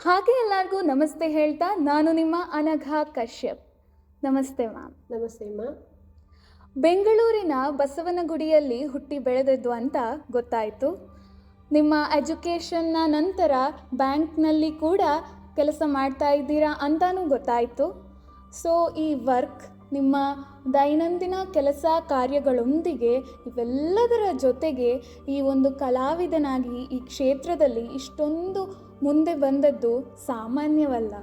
ಹಾಗೆ ಎಲ್ಲರಿಗೂ ನಮಸ್ತೆ ಹೇಳ್ತಾ ನಾನು ನಿಮ್ಮ ಅನಘಾ ಕಶ್ಯಪ್. ನಮಸ್ತೆ ಮ್ಯಾಮ್. ನಮಸ್ತೆ ಅಮ್ಮ. ಬೆಂಗಳೂರಿನ ಬಸವನಗುಡಿಯಲ್ಲಿ ಹುಟ್ಟಿ ಬೆಳೆದದ್ದು ಅಂತ ಗೊತ್ತಾಯಿತು. ನಿಮ್ಮ ಎಜುಕೇಷನ್ನ ನಂತರ ಬ್ಯಾಂಕ್ನಲ್ಲಿ ಕೂಡ ಕೆಲಸ ಮಾಡ್ತಾ ಇದ್ದೀರಾ ಅಂತಲೂ ಗೊತ್ತಾಯಿತು. ಸೊ ಈ ವರ್ಕ್ ನಿಮ್ಮ ದೈನಂದಿನ ಕೆಲಸ ಕಾರ್ಯಗಳೊಂದಿಗೆ ಇವೆಲ್ಲದರ ಜೊತೆಗೆ ಈ ಒಂದು ಕಲಾವಿದನಾಗಿ ಈ ಕ್ಷೇತ್ರದಲ್ಲಿ ಇಷ್ಟೊಂದು ಮುಂದೆ ಬಂದದ್ದು ಸಾಮಾನ್ಯವಲ್ಲ.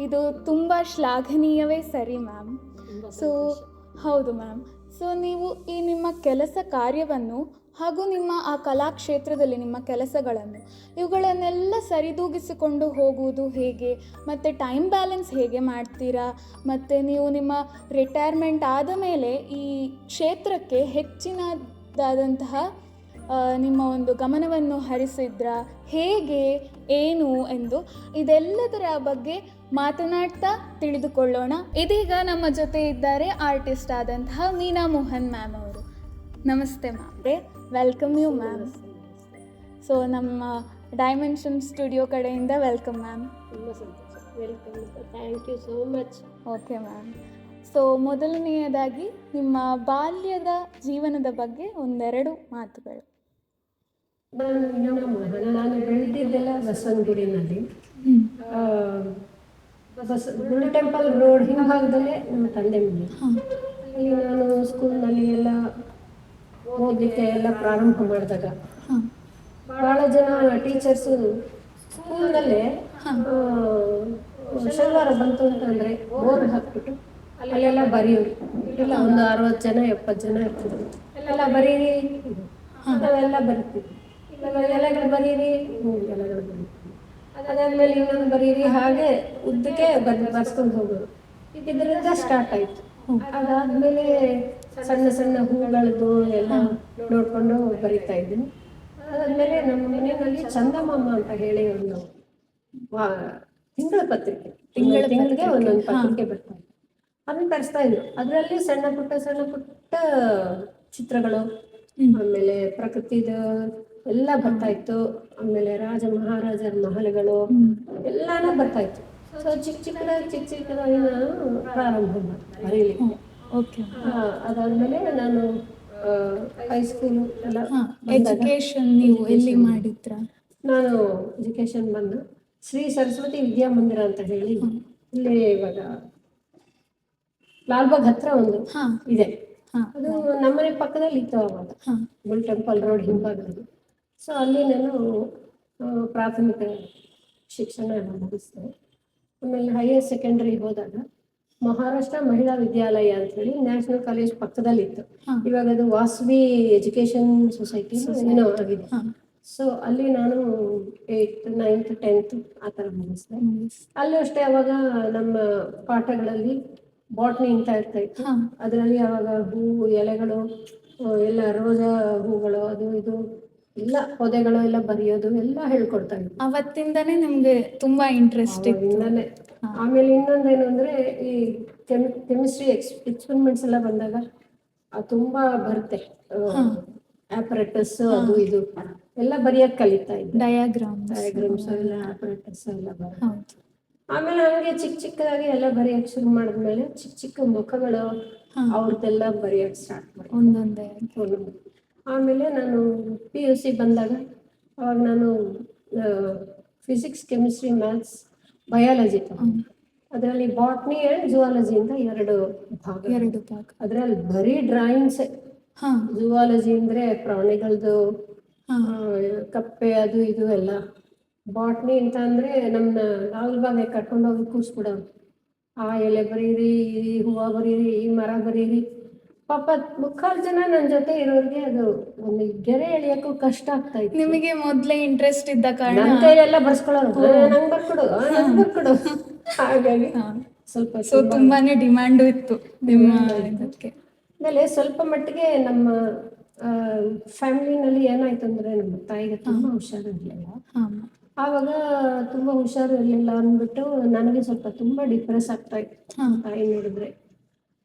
ಇದು ತುಂಬ ಶ್ಲಾಘನೀಯವೇ ಸರಿ ಮ್ಯಾಮ್. ಸೊ ಹೌದು ಮ್ಯಾಮ್. ಸೊ ನೀವು ಈ ನಿಮ್ಮ ಕೆಲಸ ಕಾರ್ಯವನ್ನು ಹಾಗೂ ನಿಮ್ಮ ಆ ಕಲಾಕ್ಷೇತ್ರದಲ್ಲಿ ನಿಮ್ಮ ಕೆಲಸಗಳನ್ನು ಇವುಗಳನ್ನೆಲ್ಲ ಸರಿದೂಗಿಸಿಕೊಂಡು ಹೋಗುವುದು ಹೇಗೆ, ಮತ್ತು ಟೈಮ್ ಬ್ಯಾಲೆನ್ಸ್ ಹೇಗೆ ಮಾಡ್ತೀರಾ, ಮತ್ತು ನೀವು ನಿಮ್ಮ ರಿಟೈರ್ಮೆಂಟ್ ಆದ ಮೇಲೆ ಈ ಕ್ಷೇತ್ರಕ್ಕೆ ಹೆಚ್ಚಿನದಾದಂತಹ ನಿಮ್ಮ ಒಂದು ಗಮನವನ್ನು ಹರಿಸಿದ್ರಾ, ಹೇಗೆ ಏನು ಎಂದು ಇದೆಲ್ಲದರ ಬಗ್ಗೆ ಮಾತನಾಡ್ತಾ ತಿಳಿದುಕೊಳ್ಳೋಣ. ಇದೀಗ ನಮ್ಮ ಜೊತೆ ಇದ್ದಾರೆ ಆರ್ಟಿಸ್ಟ್ ಆದಂತಹ ಮೀನಾ ಮೋಹನ್ ಮ್ಯಾಮ್ ಅವರು. ನಮಸ್ತೆ ma'am. Welcome you ma'am. So ನಮ್ಮ ಡೈಮೆನ್ಷನ್ ಸ್ಟುಡಿಯೋ ಕಡೆಯಿಂದ ವೆಲ್ಕಮ್ ಮ್ಯಾಮ್. ತುಂಬ ಸಂತೋಷ. Welcome. Thank you so much. Okay ma'am. So ಮೊದಲನೆಯದಾಗಿ ನಿಮ್ಮ ಬಾಲ್ಯದ ಜೀವನದ ಬಗ್ಗೆ ಒಂದೆರಡು ಮಾತುಗಳು. ನಾನು ಬೆಳೆದಿದ್ದೆಲ್ಲ ಬಸವನಗುಡಿನಲ್ಲಿ, ಬುಲ್ ಟೆಂಪಲ್ ರೋಡ್ ಹಿಂಭಾಗದಲ್ಲೇ ನಮ್ಮ ತಂದೆ ಮನೆ. ಅಲ್ಲಿ ನಾನು ಸ್ಕೂಲ್ನಲ್ಲಿ ಎಲ್ಲ ಓದಲಿಕ್ಕೆ ಎಲ್ಲ ಪ್ರಾರಂಭ ಮಾಡಿದಾಗ ಭಾಳ ಜನ ಟೀಚರ್ಸು ಸ್ಕೂಲ್ನಲ್ಲೇ ಶನಿವಾರ ಬಂತು ಅಂತಂದರೆ ಬೋರ್ಡ್ ಹಾಕ್ಬಿಟ್ಟು ಅಲ್ಲೆಲ್ಲ ಬರೆಯೋರು. ಇಲ್ಲ ಒಂದು 60 ಜನ 70 ಜನ ಇರ್ತಿದ್ರು. ಎಲ್ಲ ಬರೀರಿ, ನಾವೆಲ್ಲ ಬರಿತೀವಿ. ಎಲೆಗಳು ಬರೀರಿ, ಎಲೆಗಳು ಬರೀತೀವಿ. ಅದಾದ್ಮೇಲೆ ಇನ್ನೊಂದು ಬರೀರಿ, ಹಾಗೆ ಉದ್ದಕ್ಕೆ ಬರ್ಸ್ಕೊಂಡು ಹೋಗೋರು. ಇದರಿಂದ ಸ್ಟಾರ್ಟ್ ಆಯಿತು. ಅದಾದ್ಮೇಲೆ ಸಣ್ಣ ಸಣ್ಣ ಹೂಗಳದ್ದು ಎಲ್ಲ ನೋಡ್ಕೊಂಡು ಬರಿತಾ ಇದ್ದೀನಿ. ಅದಾದ್ಮೇಲೆ ನಮ್ಮ ಮನೆಯಲ್ಲಿ ಚಂದಮಾಮ ಅಂತ ಹೇಳಿ ಒಂದು ತಿಂಗಳ ಪತ್ರಿಕೆ, ತಿಂಗಳಿಗೆ ಒಂದೊಂದು ಪತ್ರಿಕೆ ಬರ್ತಾ ಇತ್ತು. ಅದನ್ನ ತರಿಸ್ತಾ ಇದ್ರು. ಅದರಲ್ಲಿ ಸಣ್ಣ ಪುಟ್ಟ ಚಿತ್ರಗಳು, ಆಮೇಲೆ ಪ್ರಕೃತಿದ ಎಲ್ಲ ಬರ್ತಾ ಇತ್ತು. ಆಮೇಲೆ ರಾಜ ಮಹಾರಾಜರ ಮಹಲ್ಗಳು ಎಲ್ಲಾನು ಬರ್ತಾ ಇತ್ತು. ಸೊ ಚಿಕ್ಕದಾಗಿ ನಾನು ಪ್ರಾರಂಭ ಬರೀಲಿಕ್ಕೆ. ಓಕೆ. ಅದಾದ್ಮೇಲೆ ನಾನು ಹೈಸ್ಕೂಲು ಎಲ್ಲ ಎಜುಕೇಶನ್ ನೀವು ಎಲ್ಲಿ ಮಾಡಿದ್ರ? ನಾನು ಎಜುಕೇಶನ್ ಬಂದು ಶ್ರೀ ಸರಸ್ವತಿ ವಿದ್ಯಾಮಂದಿರ ಅಂತ ಹೇಳಿ ಇಲ್ಲಿ ಇವಾಗ ಲಾಲ್ಬಾಗ್ ಹತ್ರ ಒಂದು ಇದೆ. ಅದು ನಮ್ಮನೆ ಪಕ್ಕದಲ್ಲಿ ಇತ್ತು ಅವಾಗ, ಬುಲ್ ಟೆಂಪಲ್ ರೋಡ್ ಹಿಂಭಾಗದಲ್ಲಿ. ಸೊ ಅಲ್ಲಿ ನಾನು ಪ್ರಾಥಮಿಕ ಶಿಕ್ಷಣ ಎಲ್ಲ ಮುಗಿಸಿದೆ. ಆಮೇಲೆ ಹೈಯರ್ ಸೆಕೆಂಡ್ರಿ ಹೋದಾಗ ಮಹಾರಾಷ್ಟ್ರ ಮಹಿಳಾ ವಿದ್ಯಾಲಯ ಅಂತ ಹೇಳಿ ನ್ಯಾಷನಲ್ ಕಾಲೇಜ್ ಪಕ್ಕದಲ್ಲಿ ಇತ್ತು. ಇವಾಗ ಅದು ವಾಸವಿ ಎಜುಕೇಶನ್ ಸೊಸೈಟಿ ಏನೋ ಆಗಿದೆ. ಸೊ ಅಲ್ಲಿ ನಾನು 8th 9th 10th ಆ ಥರ ಮುಗಿಸಿದೆ. ಅಲ್ಲೂ ಅಷ್ಟೇ ಅವಾಗ ನಮ್ಮ ಪಾಠಗಳಲ್ಲಿ ಬಾಟ್ನಿ ಅಂತ ಇರ್ತಾ ಇತ್ತು. ಅದರಲ್ಲಿ ಅವಾಗ ಹೂವು ಎಲೆಗಳು ಎಲ್ಲ ರೋಜಾ ಹೂಗಳು ಅದು ಇದು ಎಲ್ಲ ಪೊದೆಗಳು ಎಲ್ಲ ಬರೆಯೋದು ಎಲ್ಲ ಹೇಳ್ಕೊಡ್ತಾ ಇದ್ರು. ಅವತ್ತಿಂದನೇ ನಿಮ್ಗೆ ತುಂಬಾ ಇಂಟ್ರೆಸ್ಟ್ ಇತ್ತು. ಆಮೇಲೆ ಇನ್ನೊಂದೇನು ಅಂದ್ರೆ ಈ ಕೆಮಿಸ್ಟ್ರಿ ಎಕ್ಸ್ಪೆರಿಮೆಂಟ್ಸ್ ಎಲ್ಲ ಬಂದಾಗ ತುಂಬಾ ಬರುತ್ತೆ. ಆಪರೇಟಸ್ ಅದು ಇದು ಎಲ್ಲ ಬರೆಯಕ್ಕೆ ಕಲಿತಾ ಇದ್ದೆ. ಡಯಾಗ್ರಾಮ್ಸ್ ಎಲ್ಲ ಆಪರೇಟಸ್ ಎಲ್ಲ ಬರುತ್ತೆ. ಆಮೇಲೆ ಹಂಗೆ ಚಿಕ್ಕದಾಗಿ ಎಲ್ಲ ಬರೆಯಕ್ಕೆ ಶುರು ಮಾಡಿದ್ಮೇಲೆ ಚಿಕ್ಕ ಮುಖಗಳು ಅವ್ರದ್ದೆಲ್ಲ ಬರೆಯಕ್ಕೆ ಸ್ಟಾರ್ಟ್ ಮಾಡಿ ಒಂದೊಂದೇ. ಆಮೇಲೆ ನಾನು PUC ಬಂದಾಗ ಅವಾಗ ನಾನು ಫಿಸಿಕ್ಸ್, ಕೆಮಿಸ್ಟ್ರಿ, ಮ್ಯಾಥ್ಸ್, ಬಯಾಲಜಿ ಅದರಲ್ಲಿ ಬಾಟ್ನಿ ಆ್ಯಂಡ್ ಜುವಾಲಜಿ ಅಂತ ಎರಡು ಭಾಗ. ಅದರಲ್ಲಿ ಬರೀ ಡ್ರಾಯಿಂಗ್ಸೇ. ಜುವಾಲಜಿ ಅಂದರೆ ಪ್ರಾಣಿಗಳದ್ದು ಕಪ್ಪೆ ಅದು ಇದು ಎಲ್ಲ. ಬಾಟ್ನಿ ಅಂತ ಅಂದರೆ ನಮ್ಮನ್ನ ಲಾಲ್ಬಾಗ್ಗೆ ಕರ್ಕೊಂಡೋಗಿ ಕೂರಿಸ್ಬಿಡೋರು. ಆ ಎಲೆ ಬರೀರಿ, ಈ ಹೂವು ಬರೀರಿ, ಈ ಮರ ಬರೀರಿ. ಪಾಪ 3/4 ಜನ ನನ್ನ ಜೊತೆ ಇರೋರಿಗೆ ಅದು ಒಂದು ಗೆರೆ ಎಳೆಯೋಕ್ಕೂ ಕಷ್ಟ ಆಗ್ತಾ ಇತ್ತು. ನಿಮಗೆ ಮೊದಲೇ ಇಂಟ್ರೆಸ್ಟ್ ಇದ್ದ ಕಾರಣ ನನ್ನ ಕೈಯೆಲ್ಲ ಬರ್ಸ್ಕೊಳ್ಳೋರು, ನಂಗೆ ಬರ್ಕೊಡು. ಹಾಗಾಗಿ ಸ್ವಲ್ಪ ತುಂಬಾನೇ ಡಿಮ್ಯಾಂಡು ಇತ್ತು ನಿಮ್ಮ ಇದಕ್ಕೆ. ಆಮೇಲೆ ಸ್ವಲ್ಪ ಮಟ್ಟಿಗೆ ನಮ್ಮ ಫ್ಯಾಮಿಲಿನಲ್ಲಿ ಏನಾಯ್ತು ಅಂದರೆ ನಮ್ಮ ತಾಯಿಗೆ ತುಂಬ ಹುಷಾರಿರಲಿಲ್ಲ. ಆವಾಗ ತುಂಬ ಹುಷಾರು ಇರಲಿಲ್ಲ ಅಂದ್ಬಿಟ್ಟು ನನಗೆ ಸ್ವಲ್ಪ ತುಂಬ ಡಿಪ್ರೆಸ್ ಆಗ್ತಾ ಇತ್ತು. ತಾಯಿ ನೋಡಿದ್ರೆ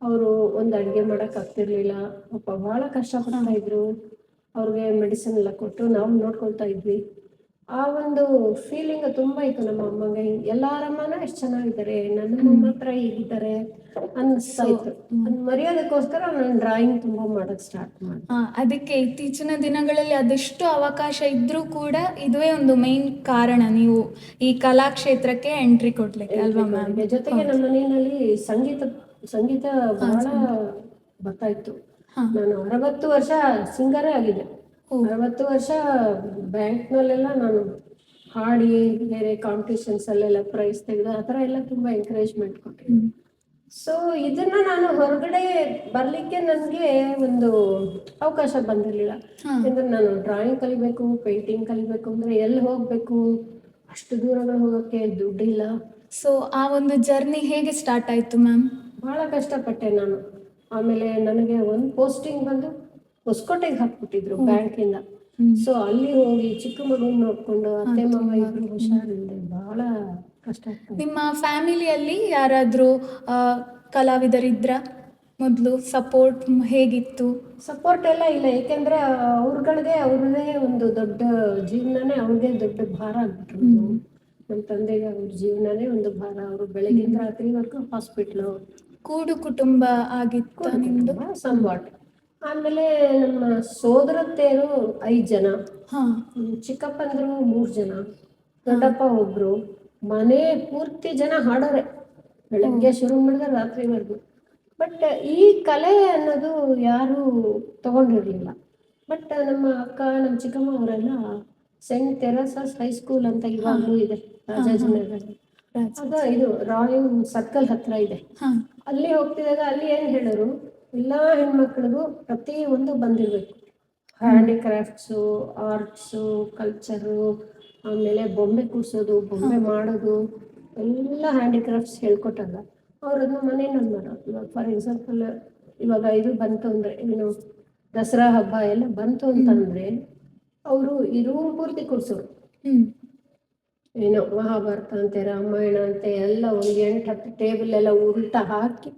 ಅವರು ಒಂದು ಅಡುಗೆ ಮಾಡೋಕೆ ಆಗ್ತಿರ್ಲಿಲ್ಲ. ಪಾಪ ಭಾಳ ಕಷ್ಟಪಡ್ತಾ ಇದ್ರು. ಅವ್ರಿಗೆ ಮೆಡಿಸಿನ್ ಎಲ್ಲ ಕೊಟ್ಟು ನಾವು ನೋಡ್ಕೊಳ್ತಾ ಇದ್ವಿ. ಆ ಒಂದು ಫೀಲಿಂಗ್ ತುಂಬಾ ಇತ್ತು ನಮ್ಮ ಅಮ್ಮಂಗೆ. ಎಲ್ಲಾರಮ್ಮನ ಎಷ್ಟು ಚೆನ್ನಾಗಿದ್ದಾರೆ, ನನ್ನ ಮೊಮ್ಮ ಹತ್ರ ಹೀಗಿದ್ದಾರೆ ಅನ್ನಿಸ್ತಾ ಇತ್ತು. ಅದ್ ಮರೆಯೋದಕ್ಕೋಸ್ಕರ ನಾನು ಡ್ರಾಯಿಂಗ್ ತುಂಬಾ ಮಾಡೋದು ಸ್ಟಾರ್ಟ್ ಮಾಡಿದೆ. ಅದಕ್ಕೆ ಇತ್ತೀಚಿನ ದಿನಗಳಲ್ಲಿ ಅದೆಷ್ಟು ಅವಕಾಶ ಇದ್ರೂ ಕೂಡ ಇದುವೇ ಒಂದು ಮೇನ್ ಕಾರಣ ನೀವು ಈ ಕಲಾ ಕ್ಷೇತ್ರಕ್ಕೆ ಎಂಟ್ರಿ ಕೊಡ್ಲಿಕ್ಕೆ ಅಲ್ವಾ ಮ್ಯಾಮ್? ಜೊತೆಗೆ ನಮ್ಮ ಮನೆಯಲ್ಲಿ ಸಂಗೀತ ಬಹಳ ಬರ್ತಾ ಇತ್ತು. ನಾನು 60 ವರ್ಷ ಸಿಂಗರೇ ಆಗಿದೆ. 60 ವರ್ಷ ಬ್ಯಾಂಕ್ನಲ್ಲೆಲ್ಲ ನಾನು ಹಾಡಿ ಬೇರೆ ಕಾಂಪಿಟೇಷನ್ಸ್ ಅಲ್ಲೆಲ್ಲ ಪ್ರೈಸ್ ತೆಗೆದು ಆ ಥರ ಎಲ್ಲ ತುಂಬ ಎಂಕರೇಜ್ಮೆಂಟ್ ಕೊಟ್ಟೆ. ಸೊ ಇದನ್ನ ನಾನು ಹೊರಗಡೆ ಬರಲಿಕ್ಕೆ ನನಗೆ ಒಂದು ಅವಕಾಶ ಬಂದಿರಲಿಲ್ಲ. ಯಾಕಂದ್ರೆ ನಾನು ಡ್ರಾಯಿಂಗ್ ಕಲಿಬೇಕು, ಪೇಂಟಿಂಗ್ ಕಲಿಬೇಕು ಅಂದರೆ ಎಲ್ಲಿ ಹೋಗಬೇಕು, ಅಷ್ಟು ದೂರಗಳು ಹೋಗೋಕ್ಕೆ ದುಡ್ಡಿಲ್ಲ. ಸೊ ಆ ಒಂದು ಜರ್ನಿ ಹೇಗೆ ಸ್ಟಾರ್ಟ್ ಆಯಿತು ಮ್ಯಾಮ್? ಭಾಳ ಕಷ್ಟಪಟ್ಟೆ ನಾನು. ಆಮೇಲೆ ನನಗೆ ಒಂದು ಪೋಸ್ಟಿಂಗ್ ಬಂದು ಹೊಸಕೋಟೆಗೆ ಹಾಕ್ಬಿಟ್ಟಿದ್ರು ಬ್ಯಾಂಕಿಂದ. ಸೊ ಅಲ್ಲಿ ಹೋಗಿ ಚಿಕ್ಕ ಮಗುನ ನೋಡ್ಕೊಂಡು ಅತ್ತೆ ಮಾವ ಇಬ್ರು ಹುಷಾರಿಲ್ಲದೆ ಭಾಳ ಕಷ್ಟ ಆಗ್ತದೆ. ನಿಮ್ಮ ಫ್ಯಾಮಿಲಿಯಲ್ಲಿ ಯಾರಾದರೂ ಕಲಾವಿದರಿದ್ರ ಮೊದಲು? ಸಪೋರ್ಟ್ ಹೇಗಿತ್ತು? ಸಪೋರ್ಟ್ ಎಲ್ಲ ಇಲ್ಲ, ಏಕೆಂದರೆ ಅವ್ರಗಳದೇ ಅವ್ರದ್ದೇ ಒಂದು ದೊಡ್ಡ ಜೀವನನೇ ಅವ್ರಿಗೆ ದೊಡ್ಡ ಭಾರ ಆಗ್ಬಿಟ್ರು. ನಮ್ಮ ತಂದೆಗೆ ಅವ್ರ ಜೀವನನೇ ಒಂದು ಭಾರ. ಅವರು ಬೆಳಗಿಂದ ರಾತ್ರಿವರೆಗೂ ಹಾಸ್ಪಿಟ್ಲು. ಕೂಡು ಕುಟುಂಬ ಆಗಿತ್ತು ನಿಮ್ಮದು? ಸಂಬಾಟ್. ಆಮೇಲೆ ನಮ್ಮ ಸೋದರತ್ತೆಯರು 5 ಜನ, ಚಿಕ್ಕಪ್ಪಂದ್ರು 3 ಜನ, ದೊಡ್ಡಪ್ಪ ಒಬ್ರು. ಮನೆ ಪೂರ್ತಿ ಜನ ಹಾಡೋರೆ, ಬೆಳಗ್ಗೆ ಶುರು ಮಾಡಿದ್ರೆ ರಾತ್ರಿವರೆಗೂ. ಬಟ್ ಈ ಕಲೆ ಅನ್ನೋದು ಯಾರೂ ತಗೊಂಡಿರಲಿಲ್ಲ. ಬಟ್ ನಮ್ಮ ಅಕ್ಕ, ನಮ್ಮ ಚಿಕ್ಕಮ್ಮ ಅವರೆಲ್ಲ ಸೆಂಟ್ ತೆರೇಸಾಸ್ ಹೈಸ್ಕೂಲ್ ಅಂತ ಇವಾಗಲೂ ಇದೆ ರಾಜಾಜಿನಗರ. ಅದು ಇದು ರಾಯಲ್ ಸರ್ಕಲ್ ಹತ್ರ ಇದೆ. ಅಲ್ಲಿ ಹೋಗ್ತಿದ್ದಾಗ ಅಲ್ಲಿ ಏನು ಹೇಳೋರು, ಎಲ್ಲ ಹೆಣ್ಮಕ್ಳಿಗೂ ಪ್ರತಿಯೊಂದು ಬಂದಿರಬೇಕು. ಹ್ಯಾಂಡಿಕ್ರಾಫ್ಟ್ಸು, ಆರ್ಟ್ಸು, ಕಲ್ಚರು, ಆಮೇಲೆ ಬೊಂಬೆ ಕೂಡ್ಸೋದು, ಬೊಂಬೆ ಮಾಡೋದು, ಎಲ್ಲ ಹ್ಯಾಂಡಿಕ್ರಾಫ್ಟ್ಸ್ ಹೇಳ್ಕೊಟ್ಟಾಗ ಅವ್ರು ಅದನ್ನ ಮನೆಯಲ್ಲಿ ಮಾಡೋರು. ಇವಾಗ ಫಾರ್ ಎಕ್ಸಾಂಪಲ್ ಇವಾಗ ಇದು ಬಂತು ಅಂದರೆ, ಏನು ದಸರಾ ಹಬ್ಬ ಎಲ್ಲ ಬಂತು ಅಂತಂದರೆ ಅವರು ಈ ರೂಮ್ ಪೂರ್ತಿ ಕೂಡ್ಸೋರು. ಏನೋ ಮಹಾಭಾರತ ಅಂತೆ, ರಾಮಾಯಣ ಅಂತೆ ಎಲ್ಲ ಒಂದು 8-10 ಟೇಬಲ್ ಎಲ್ಲ ಉಲ್ಟಾ ಹಾಕಿ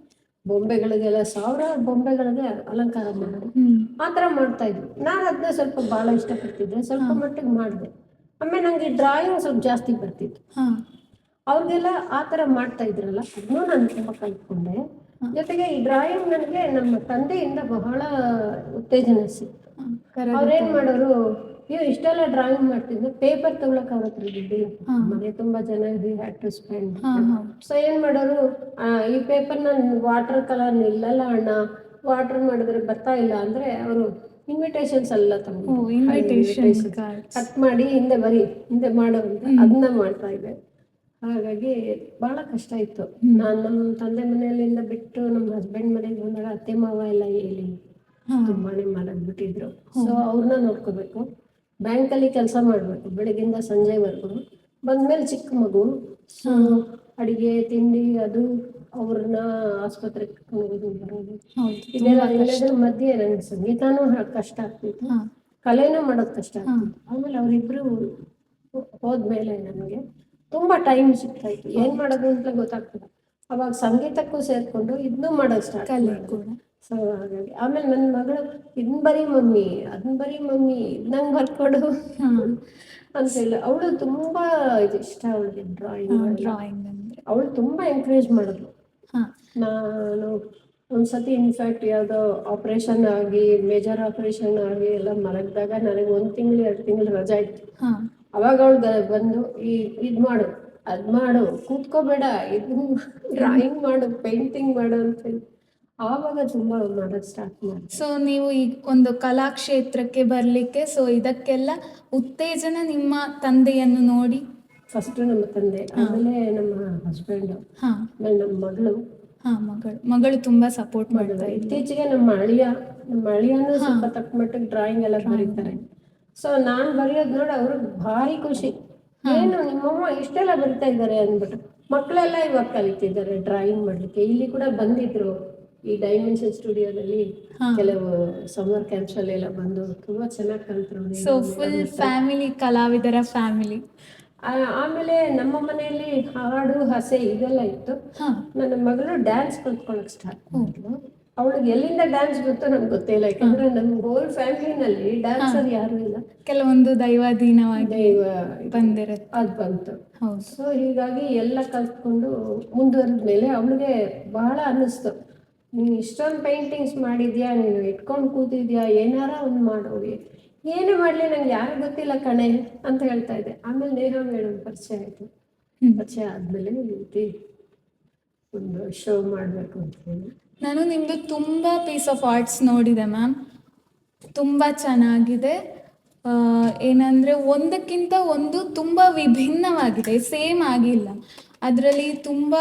ಬೊಂಬೆಗಳಿಗೆಲ್ಲ 1000 ಬೊಂಬೆಗಳಿಗೆ ಅಲಂಕಾರ ಮಾಡೋದು. ಆ ಥರ ಮಾಡ್ತಾ ಇದ್ರು. ನಾನು ಅದನ್ನ ಸ್ವಲ್ಪ ಭಾಳ ಇಷ್ಟಪಡ್ತಿದ್ದೆ, ಸ್ವಲ್ಪ ಮಟ್ಟಿಗೆ ಮಾಡಿದೆ. ಆಮೇಲೆ ನನಗೆ ಡ್ರಾಯಿಂಗ್ ಸ್ವಲ್ಪ ಜಾಸ್ತಿ ಬರ್ತಿತ್ತು. ಅವ್ರಿಗೆಲ್ಲ ಆ ಥರ ಮಾಡ್ತಾ ಇದ್ರಲ್ಲ, ಅದನ್ನೂ ನಾನು ತುಂಬ ಕಲ್ತ್ಕೊಂಡೆ. ಜೊತೆಗೆ ಈ ಡ್ರಾಯಿಂಗ್ ನನಗೆ ನಮ್ಮ ತಂದೆಯಿಂದ ಬಹಳ ಉತ್ತೇಜನ ಸಿಕ್ತು. ಅವ್ರೇನು ಮಾಡೋರು, ಇಷ್ಟೆಲ್ಲ ಡ್ರಾಯಿಂಗ್ ಮಾಡ್ತಿದ್ದೆ, ಪೇಪರ್ ತಗೊಳಕ್ ಅವ್ರ ಹತ್ರ ದುಡ್ಡಿಲ್ಲ, ಮನೆ ತುಂಬ ಜನ ಹ್ಯಾಡ್ ಟು ಸ್ಪೆಂಡ್. ಸೊ ಏನು ಮಾಡೋರು, ಈ ಪೇಪರ್ನ ವಾಟರ್ ಕಲರ್ ನಿಲ್ಲಲ್ಲ ಅಣ್ಣ, ವಾಟರ್ ಮಾಡಿದ್ರೆ ಬರ್ತಾ ಇಲ್ಲ ಅಂದರೆ ಅವರು ಇನ್ವಿಟೇಷನ್ಸ್ ಎಲ್ಲ ತಗೊಂಡು ಕಟ್ ಮಾಡಿ ಹಿಂದೆ ಹಿಂದೆ ಮಾಡೋ ಅಂತ ಅದನ್ನ ಮಾಡ್ತಾ ಇದ್ದೆ. ಹಾಗಾಗಿ ಭಾಳ ಕಷ್ಟ ಇತ್ತು. ನಾನು ನಮ್ಮ ತಂದೆ ಮನೆಯಲ್ಲಿಂದ ಬಿಟ್ಟು ನಮ್ಮ ಹಸ್ಬೆಂಡ್ ಮನೆಗೆ ಬಂದಾಗ ಅತ್ತೆ ಮಾವ ಎಲ್ಲ ಹೇಳಿ ತುಂಬಾನೇ ಮಲಗ್ಬಿಟ್ಟಿದ್ರು. ಸೊ ಅವ್ರನ್ನ ನೋಡ್ಕೋಬೇಕು, ಬ್ಯಾಂಕಲ್ಲಿ ಕೆಲಸ ಮಾಡಬೇಕು ಬೆಳಗಿಂದ ಸಂಜೆವರೆಗೂ. ಬಂದ್ಮೇಲೆ ಚಿಕ್ಕ ಮಗು, ಸೊ ಅಡಿಗೆ ತಿಂಡಿ ಅದು ಅವ್ರನ್ನ ಆಸ್ಪತ್ರೆಗೆ ಕರ್ಕೊಂಡು ಬರೋದು, ಇದೆಲ್ಲ ಮಧ್ಯೆ ನನಗೆ ಸಂಗೀತನೂ ಕಷ್ಟ ಆಗ್ತಿತ್ತು, ಕಲೆನೂ ಮಾಡೋದು ಕಷ್ಟ ಆಗ್ತಿತ್ತು. ಆಮೇಲೆ ಅವರಿಬ್ರು ಹೋದ್ಮೇಲೆ ನನಗೆ ತುಂಬಾ ಟೈಮ್ ಸಿಗ್ತಾ ಇತ್ತು, ಏನ್ ಮಾಡೋದು ಅಂತ ಗೊತ್ತಾಗ್ತದೆ. ಅವಾಗ ಸಂಗೀತಕ್ಕೂ ಸೇರ್ಕೊಂಡು ಇದನ್ನೂ ಮಾಡೋದು ಸ್ಟಾರ್ಟ್ ಮಾಡಿದ್ರು. ಸೊ ಹಾಗಾಗಿ ಆಮೇಲೆ ನನ್ನ ಮಗಳು ಇದನ್ನ ಬರೀ ಮಮ್ಮಿ, ಅದನ್ನ ಬರೀ ಮಮ್ಮಿ, ನಂಗೆ ಬರ್ಕೊಡು ಅಂತ ಹೇಳಿ. ಅವಳು ತುಂಬಾ ಇದು ಇಷ್ಟ ಅವಳಿಗೆ ಡ್ರಾಯಿಂಗ್ ಅಂದ್ರೆ. ಅವಳು ತುಂಬಾ ಎಂಕರೇಜ್ ಮಾಡಿದ್ಲು. ನಾನು ಒಂದ್ಸತಿ ಇನ್ಫ್ಯಾಕ್ಟ್ ಯಾವುದೋ ಆಪರೇಷನ್ ಆಗಿ, ಮೇಜರ್ ಆಪರೇಷನ್ ಆಗಿ ಎಲ್ಲ ಮಲಗಿದಾಗ ನನಗೆ 1 ತಿಂಗಳು 2 ತಿಂಗಳು ರಜಾ ಇತ್ತು. ಅವಾಗ ಅವಳು ಬಂದು ಇದು ಮಾಡು, ಅದು ಮಾಡು, ಕೂತ್ಕೋಬೇಡ, ಇದು ಡ್ರಾಯಿಂಗ್ ಮಾಡು, ಪೇಂಟಿಂಗ್ ಮಾಡು ಅಂತ ಹೇಳಿ ಆವಾಗ ತುಂಬ ಮಾಡೋದು ಸ್ಟಾರ್ಟ್ ಮಾಡಿ. ಸೊ ನೀವು ಈಗ ಒಂದು ಕಲಾಕ್ಷೇತ್ರಕ್ಕೆ ಬರಲಿಕ್ಕೆ ಸೊ ಇದಕ್ಕೆಲ್ಲ ಉತ್ತೇಜನ ನಿಮ್ಮ ತಂದೆಯನ್ನು ನೋಡಿ? ಫಸ್ಟು ನಮ್ಮ ತಂದೆ, ಆಮೇಲೆ ನಮ್ಮ ಹಸ್ಬೆಂಡು, ಆಮೇಲೆ ನಮ್ಮ ಮಗಳು. ಮಗಳು ತುಂಬಾ ಸಪೋರ್ಟ್ ಮಾಡ್ತಾರೆ. ಇತ್ತೀಚೆಗೆ ನಮ್ಮ ಅಳಿಯನೂ ಸ್ವಲ್ಪ ತಕ್ಕ ಮಟ್ಟಿಗೆ ಡ್ರಾಯಿಂಗ್ ಎಲ್ಲ ಬರೀತಾರೆ. ಸೊ ನಾನು ಬರೆಯೋದು ನೋಡಿ ಅವ್ರಿಗೆ ಭಾರಿ ಖುಷಿ, ಏನು ನಿಮ್ಮಮ್ಮ ಇಷ್ಟೆಲ್ಲ ಬರಿತಾ ಇದ್ದಾರೆ ಅಂದ್ಬಿಟ್ಟು. ಮಕ್ಕಳೆಲ್ಲ ಇವಾಗ ಕಲಿತಿದ್ದಾರೆ ಡ್ರಾಯಿಂಗ್ ಮಾಡ್ಲಿಕ್ಕೆ. ಇಲ್ಲಿ ಕೂಡ ಬಂದಿದ್ರು ಈ ಡೈಮೆನ್ಷನ್ ಸ್ಟುಡಿಯೋದಲ್ಲಿ ಕೆಲವು ಸಮ್ಮರ್ ಕ್ಯಾಂಪ್ಸ್ ಅಲ್ಲೆಲ್ಲ ಬಂದು ತುಂಬಾ ಚೆನ್ನಾಗಿ ಕಲಿತರು. ಸೊ ಫುಲ್ ಫ್ಯಾಮಿಲಿ ಕಲಾವಿದರ ಫ್ಯಾಮಿಲಿ. ಆಮೇಲೆ ನಮ್ಮ ಮನೆಯಲ್ಲಿ ಹಾಡು ಹಸೆ ಇದೆಲ್ಲ ಇತ್ತು. ನನ್ನ ಮಗಳು ಡ್ಯಾನ್ಸ್ ಕಲ್ತ್ಕೊಳಕ್ ಸ್ಟಾರ್ಟ್ ಮಾಡಿದ್ಲು. ಅವಳಿಗೆ ಎಲ್ಲಿಂದ ಡ್ಯಾನ್ಸ್ ಗೊತ್ತೋ ನಮ್ಗೆ ಗೊತ್ತೇ ಇಲ್ಲ, ಯಾಕಂದ್ರೆ ನಮ್ಮ ಹೋಲ್ ಫ್ಯಾಮಿಲಿನಲ್ಲಿ ಡ್ಯಾನ್ಸರ್ ಯಾರು ಇಲ್ಲ. ಕೆಲವೊಂದು ದೈವಾಧೀನವಾಗಿ ದೈವ ಬಂದಿರುತ್ತೆ. ಅದು ಬಂತು. ಹೌದು. ಸೊ ಹೀಗಾಗಿ ಎಲ್ಲ ಕಲ್ತ್ಕೊಂಡು ಮುಂದುವರೆದ ಮೇಲೆ ಅವಳಿಗೆ ಬಹಳ ಅನ್ನಿಸ್ತು, ನೀನು ಇಷ್ಟೊಂದು ಪೇಂಟಿಂಗ್ಸ್ ಮಾಡಿದ್ಯಾ, ನೀನು ಇಟ್ಕೊಂಡು ಕೂತಿದ್ಯಾ, ಏನಾರ ಒಂದು ಮಾಡೋವಿ. ಏನೇ ಮಾಡಲಿ ನಂಗೆ ಯಾರು ಗೊತ್ತಿಲ್ಲ ಕಣೆ ಅಂತ ಹೇಳ್ತಾ ಇದ್ದೆ. ಆಮೇಲೆ ನೇಹಾ ಮೇಡಮ್ ಪರಿಚಯ ಆಯಿತು. ಪರಿಚಯ ಆದಮೇಲೆ ಒಂದು ಶೋ ಮಾಡಬೇಕು ಅಂತ ಹೇಳಿ ನಾನು ನಿಮ್ಮದು ತುಂಬ ಪೀಸ್ ಆಫ್ ಆರ್ಟ್ಸ್ ನೋಡಿದೆ ಮ್ಯಾಮ್. ತುಂಬ ಚೆನ್ನಾಗಿದೆ. ಏನಂದರೆ ಒಂದಕ್ಕಿಂತ ಒಂದು ತುಂಬ ವಿಭಿನ್ನವಾಗಿದೆ, ಸೇಮ್ ಆಗಿಲ್ಲ. ಅದರಲ್ಲಿ ತುಂಬ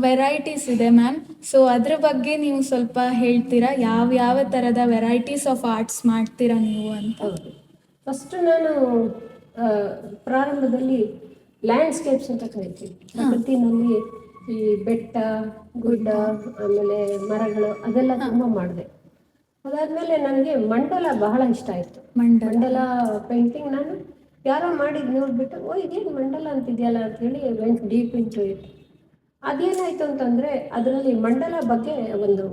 ವೆರೈಟೀಸ್ ಇದೆ ಮ್ಯಾಮ್. ಸೊ ಅದ್ರ ಬಗ್ಗೆ ನೀವು ಸ್ವಲ್ಪ ಹೇಳ್ತೀರಾ, ಯಾವ ಥರದ ವೆರೈಟೀಸ್ ಆಫ್ ಆರ್ಟ್ಸ್ ಮಾಡ್ತೀರಾ ನೀವು ಅಂತ? ಹೌದು. ಫಸ್ಟು ನಾನು ಪ್ರಾರಂಭದಲ್ಲಿ ಲ್ಯಾಂಡ್ಸ್ಕೇಪ್ಸ್ ಅಂತ ಕರಿತೀವಿ. ಪ್ರಕೃತಿನಲ್ಲಿ ಈ ಬೆಟ್ಟ ಗುಡ್ಡ ಆಮೇಲೆ ಮರಗಳು ಅದೆಲ್ಲ ತುಂಬ ಮಾಡಿದೆ. ಅದಾದಮೇಲೆ ನನಗೆ ಮಂಡಲ ಬಹಳ ಇಷ್ಟ ಆಯಿತು. ಮಂಡಲ ಪೇಂಟಿಂಗ್ ನಾನು ಯಾರೋ ಮಾಡಿದ್ದು ನೋಡಿಬಿಟ್ಟು, ಓ ಇದೇನು ಮಂಡಲ ಅಂತಿದೆಯಲ್ಲ ಅಂಥೇಳಿ ವೆಂಟ್ ಡೀಪ್ ಇಂಟು ಇಟ್. ಅದೇನಾಯಿತು ಅಂತಂದರೆ ಅದರಲ್ಲಿ ಮಂಡಲ ಬಗ್ಗೆ ಒಂದು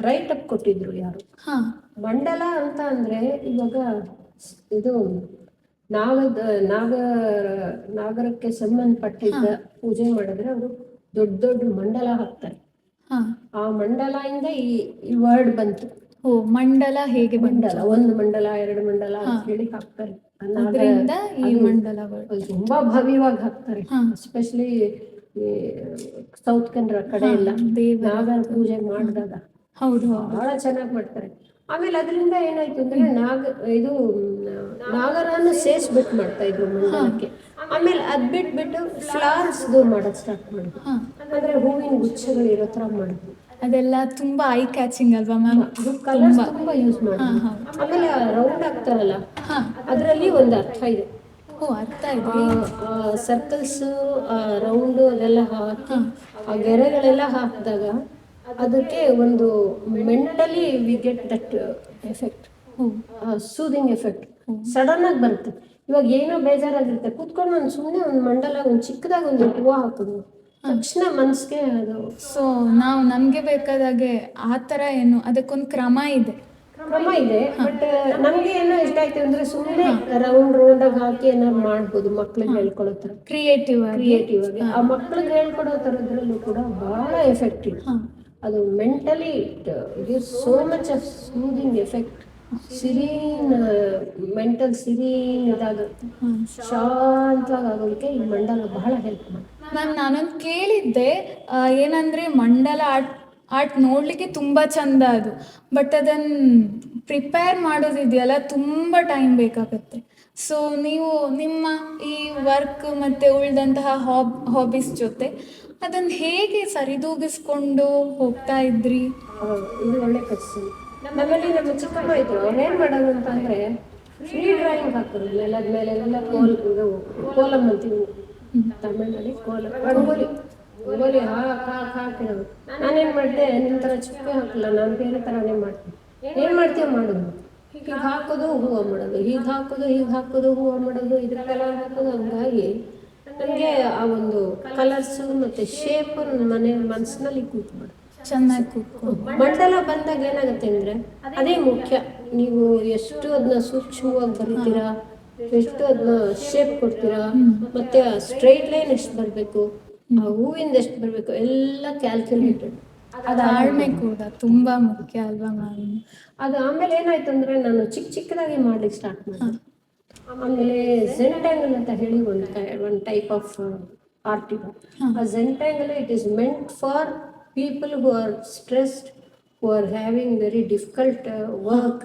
ರೈಟ್ ಅಪ್ ಕೊಟ್ಟಿದ್ರು ಯಾರು. ಮಂಡಲ ಅಂತ ಅಂದರೆ ಇವಾಗ ಇದು ನಾಗರಕ್ಕೆ ಸಂಬಂಧಪಟ್ಟಿದ್ದ ಪೂಜೆ ಮಾಡಿದ್ರೆ ಅವರು ದೊಡ್ಡ ದೊಡ್ಡ ಮಂಡಲ ಹಾಕ್ತಾರೆ. ಆ ಮಂಡಲದಿಂದ ಈ ವರ್ಡ್ ಬಂತು. ಓ, ಮಂಡಲ ಹೇಗೆ? ಮಂಡಲ, ಒಂದು ಮಂಡಲ, ಎರಡು ಮಂಡಲ ಅಂತ ಹೇಳಿ ಹಾಕ್ತಾರೆ. ಈ ಮಂಡಲ ತುಂಬಾ ಭವ್ಯವಾಗಿ ಹಾಕ್ತಾರೆ. ಎಸ್ಪೆಷಲಿ ಸೌತ್ ಕನ್ನಡ ಕಡೆ ಎಲ್ಲ ನಾಗರ ಪೂಜೆ ಮಾಡಿದಾಗ ಬಹಳ ಚೆನ್ನಾಗಿ ಮಾಡ್ತಾರೆ. ಆಮೇಲೆ ಅದರಿಂದ ಏನಾಯ್ತು ಅಂದ್ರೆ ನಾಗರನ್ನು ಸೇರಿಸ್ಬಿಟ್ಟು ಮಾಡ್ತಾ ಇದ್ರು ಮಂಡಲಕ್ಕೆ. ಆಮೇಲೆ ಅದ್ ಬಿಟ್ಬಿಟ್ಟು ಫ್ಲವರ್ಸ್ದು ಮಾಡೋದು ಸ್ಟಾರ್ಟ್ ಮಾಡಿದ್ರು. ಅಂದ್ರೆ ಹೂವಿನ ಗುಚ್ಛಗಳು ಇರೋ ತರ ಮಾಡಿದ್ರು. ಅದೆಲ್ಲ ತುಂಬಾ ಐ ಕ್ಯಾಚಿಂಗ್ ಅಲ್ವಾ ಮ್ಯಾಮ್? ಕಲರ್ಸ್ ತುಂಬಾ ಯೂಸ್ ಮಾಡಿದ್ರು. ಆಮೇಲೆ ರೌಂಡ್ ಆಗ್ತಾರಲ್ಲ, ಅದರಲ್ಲಿ ಒಂದು ಅರ್ಥ ಇದೆ. ಸರ್ಕಲ್ಸ್, ರೌಂಡ್ ಅದೆಲ್ಲ ಹಾಕಿ ಆ ಗೆರೆಗಳೆಲ್ಲ ಹಾಕಿದಾಗ ಅದಕ್ಕೆ ಒಂದು mentally we get that effect, soothing effect sudden ಆಗಿ ಬರುತ್ತೆ. ಇವಾಗ ಏನೋ ಬೇಜಾರಾಗಿರುತ್ತೆ, ಕೂತ್ಕೊಂಡು ಒಂದು ಸುಮ್ಮನೆ ಒಂದು ಮಂಡಲ, ಒಂದು ಚಿಕ್ಕದಾಗಿ ಒಂದು ಹೂವು ಹಾಕೋದು ತಕ್ಷಣ ಮನಸ್ಸಿಗೆ ಅದು. ಸೊ ನಾವು ನಮಗೆ ಬೇಕಾದಾಗೆ ಆ ಥರ ಏನು ಅದಕ್ಕೊಂದು ಕ್ರಮ ಇದೆ. ಬಟ್ ನಮ್ಗೆ ಏನೋ ಇಷ್ಟ ಆಯ್ತು ಅಂದ್ರೆ ಸುಮ್ಮನೆ ರೌಂಡಾಗಿ ಹಾಕಿ ಏನಾದ್ರು ಮಾಡ್ಬೋದು, ಮಕ್ಳಿಗೆ ಹೇಳ್ಕೊಡೋ ಥರ ಕ್ರಿಯೇಟಿವ್ ಆಗಿ. ಆ ಮಕ್ಳಿಗೆ ಹೇಳ್ಕೊಡೋ ಥರದ್ರಲ್ಲೂ ಕೂಡ ಬಹಳ ಎಫೆಕ್ಟಿವ್. ಅದು mentally it gives so much of smoothing effect. Mental serene ಇದಾಗುತ್ತೆ, ಶಾಂತವಾಗಿ ಆಗೋದಕ್ಕೆ ಈ ಮಂಡಲ ಬಹಳ ಹೆಲ್ಪ್ ಮಾಡಿ. ಮ್ಯಾಮ್, ನಾನೊಂದು ಕೇಳಿದ್ದೆ, ಏನಂದರೆ ಮಂಡಲ ಆರ್ಟ್ ನೋಡಲಿಕ್ಕೆ ತುಂಬ ಚಂದ ಅದು, ಬಟ್ ಅದನ್ನು ಪ್ರಿಪೇರ್ ಮಾಡೋದಿದೆಯಲ್ಲ ತುಂಬ ಟೈಮ್ ಬೇಕಾಗುತ್ತೆ. ಸೊ ನೀವು ನಿಮ್ಮ ಈ ವರ್ಕ್ ಮತ್ತು ಉಳಿದಂತಹ ಹಾಬೀಸ್ ಜೊತೆ ಅದನ್ನು ಹೇಗೆ ಸರಿದೂಗಿಸ್ಕೊಂಡು ಹೋಗ್ತಾ ಇದ್ರಿ? ಇದು ಒಳ್ಳೆ ಕ್ವಶನ್. ನಮ್ಮಲ್ಲಿ ನಮ್ಮ ಚಿಕ್ಕಮ್ಮ ಇದ್ರು, ಅವ್ರು ಏನು ಮಾಡೋದು ಅಂತಂದರೆ ಫ್ರೀ ಡ್ರಾಯಿಂಗ್ ಹಾಕೋದು ನೆಲದ ಮೇಲೆಲ್ಲ. ಕೋಲಮ್ ಅಂತೀವಿ ತಮಿಳ್ನಲ್ಲಿ, ರಂಗೋಲಿ ಹಾಕಿರೋದು. ನಾನೇನು ಮಾಡಿದೆ, ನಿಮ್ಮ ಥರ ಚಿಕ್ಕ ಹಾಕಲ್ಲ, ನಾನು ಬೇರೆ ಥರನೇ ಮಾಡ್ತೀನಿ. ಏನು ಮಾಡ್ತೀವಿ ಮಾಡೋದು, ಹೀಗೆ ಹಾಕೋದು ಹೂವು ಮಾಡೋದು, ಹೀಗೆ ಹಾಕೋದು ಹೂವು ಮಾಡೋದು, ಇದ್ರ ಕಲರ್ ಹಾಕೋದು. ಹಂಗಾಗಿ ನನಗೆ ಆ ಒಂದು ಕಲರ್ಸು ಮತ್ತು ಶೇಪು ನನ್ನ ಮನಸ್ಸಿನಲ್ಲಿ ಕೂತ್ಬಿಡು ಚೆನ್ನಾಗಿ ಕೂತ್ಕೊಂಡು. ಮಂಡಲ ಬಂದಾಗ ಏನಾಗುತ್ತೆ ಅಂದರೆ ಅದೇ ಮುಖ್ಯ. ನೀವು ಎಷ್ಟು ಅದನ್ನ ಸೂಕ್ಷ್ಮವಾಗಿ ಬರೀತೀರಾ, ಎಷ್ಟು ಅದನ್ನ ಶೇಪ್ ಕೊಡ್ತೀರಾ, ಮತ್ತು ಆ ಸ್ಟ್ರೈಟ್ ಲೈನ್ ಎಷ್ಟು ಬರಬೇಕು, ಆ ಹೂವಿಂದ ಎಷ್ಟು ಬರಬೇಕು, ಎಲ್ಲ ಕ್ಯಾಲ್ಕುಲೇಟೆಡ್. ಅದು ತಾಳ್ಮೆ ಕೂಡ ತುಂಬ ಮುಖ್ಯ ಅಲ್ವಾ ಮ್ಯಾಮ್? ಅದು ಆಮೇಲೆ ಏನಾಯ್ತು ಅಂದರೆ ನಾನು ಚಿಕ್ಕದಾಗಿ ಮಾಡ್ಲಿಕ್ಕೆ ಸ್ಟಾರ್ಟ್ ಮಾಡಿದೆ. ಆಮೇಲೆ ಝೆಂಟ್ಯಾಂಗಲ್ ಅಂತ ಹೇಳಿ ಒಂದು ಟೈಪ್ ಆಫ್ ಆರ್ಟ್ ಇದೆ. ಆ Zentangle it is meant for people who are stressed, who are having very difficult work.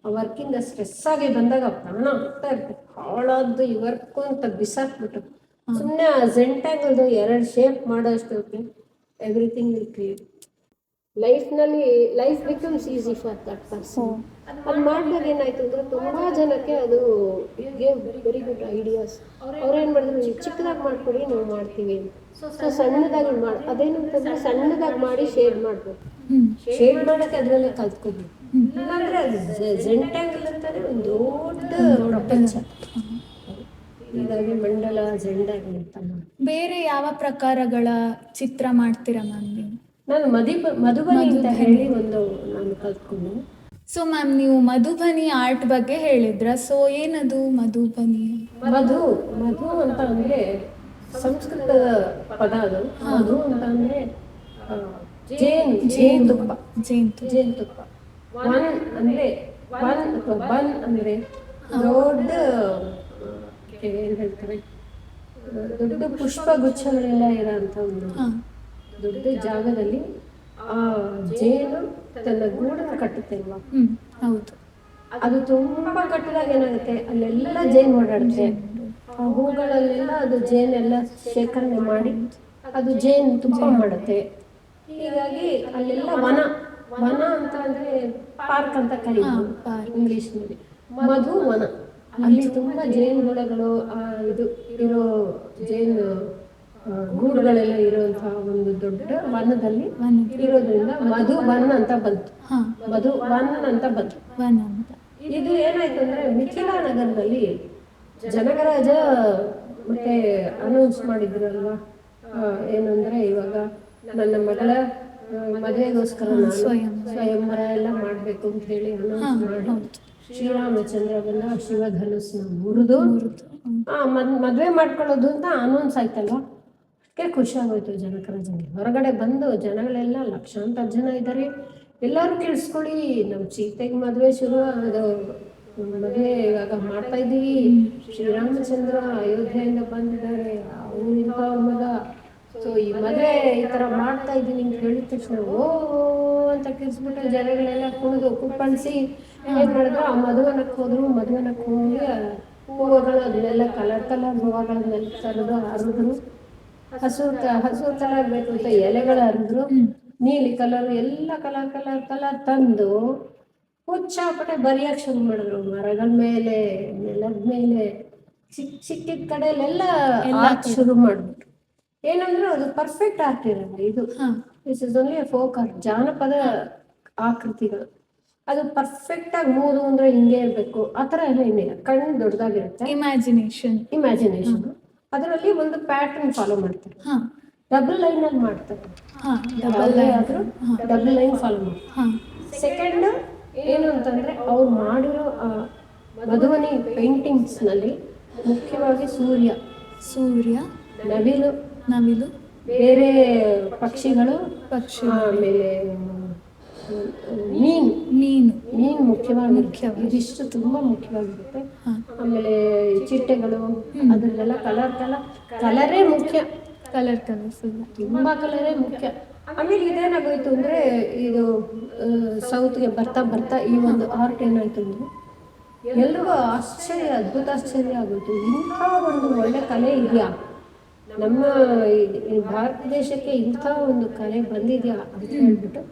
ಆ ವರ್ಕಿಂದ ಸ್ಟ್ರೆಸ್ ಆಗಿ ಬಂದಾಗ ಪ್ರಾಣ ಆಗ್ತಾ ಇರುತ್ತೆ, ಹಾಳಾದ್ದು ಈ ವರ್ಕು ಅಂತ ಬಿಸಾಕ್ಬಿಟ್ಟು ಸುಮ್ಮನೆ ಆ ಝೆಂಟ್ಯಾಂಗಲ್ದು 2 ಶೇಪ್ ಮಾಡೋಷ್ಟು everything will create. Life becomes easy for that person. ಅದು ಮಾಡಿದಾಗ ಏನಾಯ್ತು ಅಂದರೆ ತುಂಬ ಜನಕ್ಕೆ ಅದು ಗೇವ್ ವೆರಿ ಗುಡ್ ಐಡಿಯಾಸ್. ಅವ್ರೇನು ಮಾಡಿದ್ರು, ಚಿಕ್ಕದಾಗಿ ಮಾಡ್ಕೊಡಿ ನಾವು ಮಾಡ್ತೀವಿ ಅಂತ. ಸೊ ಸಣ್ಣದಾಗಿ ಅದೇನು ಅಂತಂದರೆ ಸಣ್ಣದಾಗಿ ಮಾಡಿ ಶೇಡ್ ಮಾಡಬೇಕು. ಶೇಡ್ ಮಾಡೋಕ್ಕೆ ಅದರಲ್ಲೇ ಕಲ್ತ್ಕೊಬೇಕು. ಇಲ್ಲಾಂದರೆ ಅದು ಝೆಂಟ್ಯಾಂಗಲ್ ಅಂತಾನೆ ಒಂದು ದೊಡ್ಡ ಪ್ರಪಂಚ. ಹೀಗಾಗಿ ಮಂಡಲ ಝೆಂಟ್ಯಾಂಗಲ್ ಅಂತ. ಬೇರೆ ಯಾವ ಪ್ರಕಾರಗಳ ಚಿತ್ರ ಮಾಡ್ತೀರಾ ಮ್ಯಾಮ್ ನೀವು? ನಾನು ಮಧುಬನಿ ಅಂತ ಹೇಳಿ ಒಂದು ನಾನು ಕಲ್ತ್ಕೊಂಡೆ. ಸೊ ಮ್ಯಾಮ್, ನೀವು ಮಧುಬನಿ ಆರ್ಟ್ ಬಗ್ಗೆ ಹೇಳಿದ್ರ. ಸೊ ಏನದು ಮಧುಬನಿ? ಮಧು ಮಧು ಅಂತ ಅಂದ್ರೆ ಸಂಸ್ಕೃತದ ಪದ ಅದು. ಮಧು ಅಂತ ಅಂದ್ರೆ ಜೇನುತುಪ್ಪ. ಜೇನುತುಪ್ಪ. ವನ್ ಅಂದ್ರೆ ಬನ್ ಅಂದ್ರೆ ದೊಡ್ಡ ಏನ್ ಹೇಳ್ತಾರೆ, ದೊಡ್ಡ ಪುಷ್ಪಗುಚ್ಛಗಳೆಲ್ಲ ಇರೋಂಥ ಒಂದು ದೊಡ್ಡ ಜಾಗದಲ್ಲಿ ಆ ಜೇನು ತನ್ನ ಗೂಡನ್ನು ಕಟ್ಟುತ್ತೆ ಅಲ್ವಾ. ಹೌದು. ಅದು ತುಂಬಾ ಕಟ್ಟಿದಾಗ ಏನಾಗುತ್ತೆ, ಅಲ್ಲೆಲ್ಲ ಜೇನು ಓಡಾಡುತ್ತೆ. ಆ ಹೂಗಳಲ್ಲೆಲ್ಲ ಅದು ಜೇನೆಲ್ಲ ಶೇಖರಣೆ ಮಾಡಿ ಅದು ಜೇನು ತುಪ್ಪ ಮಾಡುತ್ತೆ. ಹೀಗಾಗಿ ಅಲ್ಲೆಲ್ಲ ವನ ಅಂತ ಅಂದ್ರೆ ಪಾರ್ಕ್ ಅಂತ ಕರೀಬೋದು ಇಂಗ್ಲಿಷ್ನಲ್ಲಿ. ಮಧುವನ. ಅಲ್ಲಿ ತುಂಬಾ ಜೇನುಹುಳಗಳು ಇದು ಇರೋ ಜೇನು ಗೂಡುಗಳೆಲ್ಲ ಇರುವಂತಹ ಒಂದು ದೊಡ್ಡ ವನದಲ್ಲಿ ಇರೋದ್ರಿಂದ ಮಧುವನ್ ಅಂತ ಬಂತು. ಮಧುವನ್ ಅಂತ ಬಂತು. ಇದು ಏನಾಯ್ತು ಅಂದ್ರೆ ಮಿಥಿಲಾ ನಗರದಲ್ಲಿ ಜನಗರಾಜ ಮತ್ತೆ ಅನೌನ್ಸ್ ಮಾಡಿದ್ರಲ್ವಾ, ಏನಂದ್ರೆ ಇವಾಗ ನನ್ನ ಮಗಳ ಮದುವೆಗೋಸ್ಕರ ನಾನು ಸ್ವಯಂವರ ಎಲ್ಲ ಮಾಡ್ಬೇಕು ಅಂತ ಹೇಳಿ ಅನೌನ್ಸ್ ಮಾಡಿ ಶ್ರೀರಾಮಚಂದ್ರ ಬಂದ ಶಿವಧನುಸ್ನ ಮುರಿದು ಮದ್ವೆ ಮಾಡ್ಕೊಳ್ಳೋದು ಅಂತ ಅನೌನ್ಸ್ ಆಯ್ತಲ್ವಾ. ಅದಕ್ಕೆ ಖುಷಿ ಆಗೋಯ್ತು ಜನಕರಾಜನಿಗೆ. ಹೊರಗಡೆ ಬಂದು ಜನಗಳೆಲ್ಲ ಲಕ್ಷಾಂತರ ಜನ ಇದ್ದಾರೆ, ಎಲ್ಲರೂ ಕೇಳಿಸ್ಕೊಳ್ಳಿ, ನಮ್ಮ ಸೀತೆಗೆ ಮದುವೆ ಶುರು ಅದು ಮದುವೆ ಇವಾಗ ಮಾಡ್ತಾ ಇದ್ದೀವಿ, ಶ್ರೀರಾಮಚಂದ್ರ ಅಯೋಧ್ಯೆಯಿಂದ ಬಂದಿದ್ದಾರೆ, ಅವನಿಂದ ಮಗ, ಸೊ ಈ ಮದುವೆ ಈ ಥರ ಮಾಡ್ತಾ ಇದ್ದೀನಿ ಅಂತ ಹೇಳಿದ ತಕ್ಷಣ ಓ ಅಂತ ಕಿರ್ಸ್ಬಿಟ್ಟು ಜನಗಳೆಲ್ಲ ಕುಪ್ಪಳಿಸಿ ಏನು ಮಾಡಿದ್ರು, ಆ ಮದುವನಕ್ಕೆ ಹೋದ್ರು. ಮದುವನಕ್ಕೆ ಹೋಗಿ ಹೂವುಗಳು ಅದನ್ನೆಲ್ಲ ಕಲರ್ ಹೂವುಗಳನ್ನೆಲ್ಲ ತರದು ಹರಿದ್ರು. ಹಸು ಕಲರ್ ಬೇಕು ಅಂತ ಎಲೆಗಳು ಹರಿದ್ರು, ನೀಲಿ ಕಲರ್ ಎಲ್ಲ ಕಲರ್ ತಂದು ಹುಚ್ಚಾಪಟ್ಟೆ ಬರೆಯಕ್ಕೆ ಶುರು ಮಾಡಿದ್ರು. ಮರಗಳ ಮೇಲೆ, ನೆಲದ ಮೇಲೆ, ಸಿಕ್ಕಿದ ಕಡೆಯಲ್ಲೆಲ್ಲ ಶುರು ಮಾಡ್ಬಿಟ್ರು. ಏನಂದ್ರೆ ಅದು ಪರ್ಫೆಕ್ಟ್ ಆರ್ಟ್ ಇರಲ್ಲ ಇದು. This is only A folk art. ಜಾನಪದ ಆಕೃತಿಗಳು ಅದು ಪರ್ಫೆಕ್ಟ್ ಆಗಿ ಮೂದು ಅಂದ್ರೆ ಹಿಂಗೆ ಇರಬೇಕು ಆ ಥರ ಎಲ್ಲ ಏನಿಲ್ಲ. ಕಣ್ಣು ದೊಡ್ಡದಾಗಿರುತ್ತೆ. ಇಮ್ಯಾಜಿನೇಷನ್ ಅದರಲ್ಲಿ ಒಂದು ಪ್ಯಾಟರ್ನ್ ಫಾಲೋ ಮಾಡ್ತಾರೆ. ಡಬಲ್ ಲೈನ್ ಅಲ್ಲಿ ಮಾಡ್ತಾರೆ. ಡಬಲ್ ಲೈನ್ ಫಾಲೋ ಮಾಡ್ತಾರೆ. ಸೆಕೆಂಡ್ ಏನು ಅಂತಂದ್ರೆ ಅವ್ರು ಮಾಡಿರೋ ಮಧುಬನಿ ಪೇಂಟಿಂಗ್ಸ್ ನಲ್ಲಿ ಮುಖ್ಯವಾಗಿ ಸೂರ್ಯ, ನವಿಲು, ಬೇರೆ ಪಕ್ಷಿಗಳು, ಆಮೇಲೆ ಮೀನು ಮುಖ್ಯವಾಗಿ ಇದಿಷ್ಟು ತುಂಬಾ ಮುಖ್ಯವಾಗಿರುತ್ತೆ. ಆಮೇಲೆ ಚಿಟ್ಟೆಗಳು, ಅದ್ರಲ್ಲೆಲ್ಲ ಕಲರೇ ಮುಖ್ಯ. ತುಂಬಾ ಕಲರೇ ಮುಖ್ಯ. ಆಮೇಲೆ ಇದೇನಾಗೋಯ್ತು ಅಂದ್ರೆ ಇದು ಸೌತ್ಗೆ ಬರ್ತಾ ಈ ಒಂದು ಆರ್ಟ್ ಏನಾಯ್ತು ಅಂದ್ರೆ ಎಲ್ರಿಗೂ ಅದ್ಭುತ ಆಶ್ಚರ್ಯ ಆಗೋಯ್ತು. ಇಂಥ ಒಂದು ಒಳ್ಳೆ ಕಲೆ ಇದೆಯಾ ನಮ್ಮ ಭಾರತ ದೇಶಕ್ಕೆ, ಇಂಥ ಒಂದು ಕಲೆ ಬಂದಿದ್ಯಾ ಅಂತ ಹೇಳ್ಬಿಟ್ಟು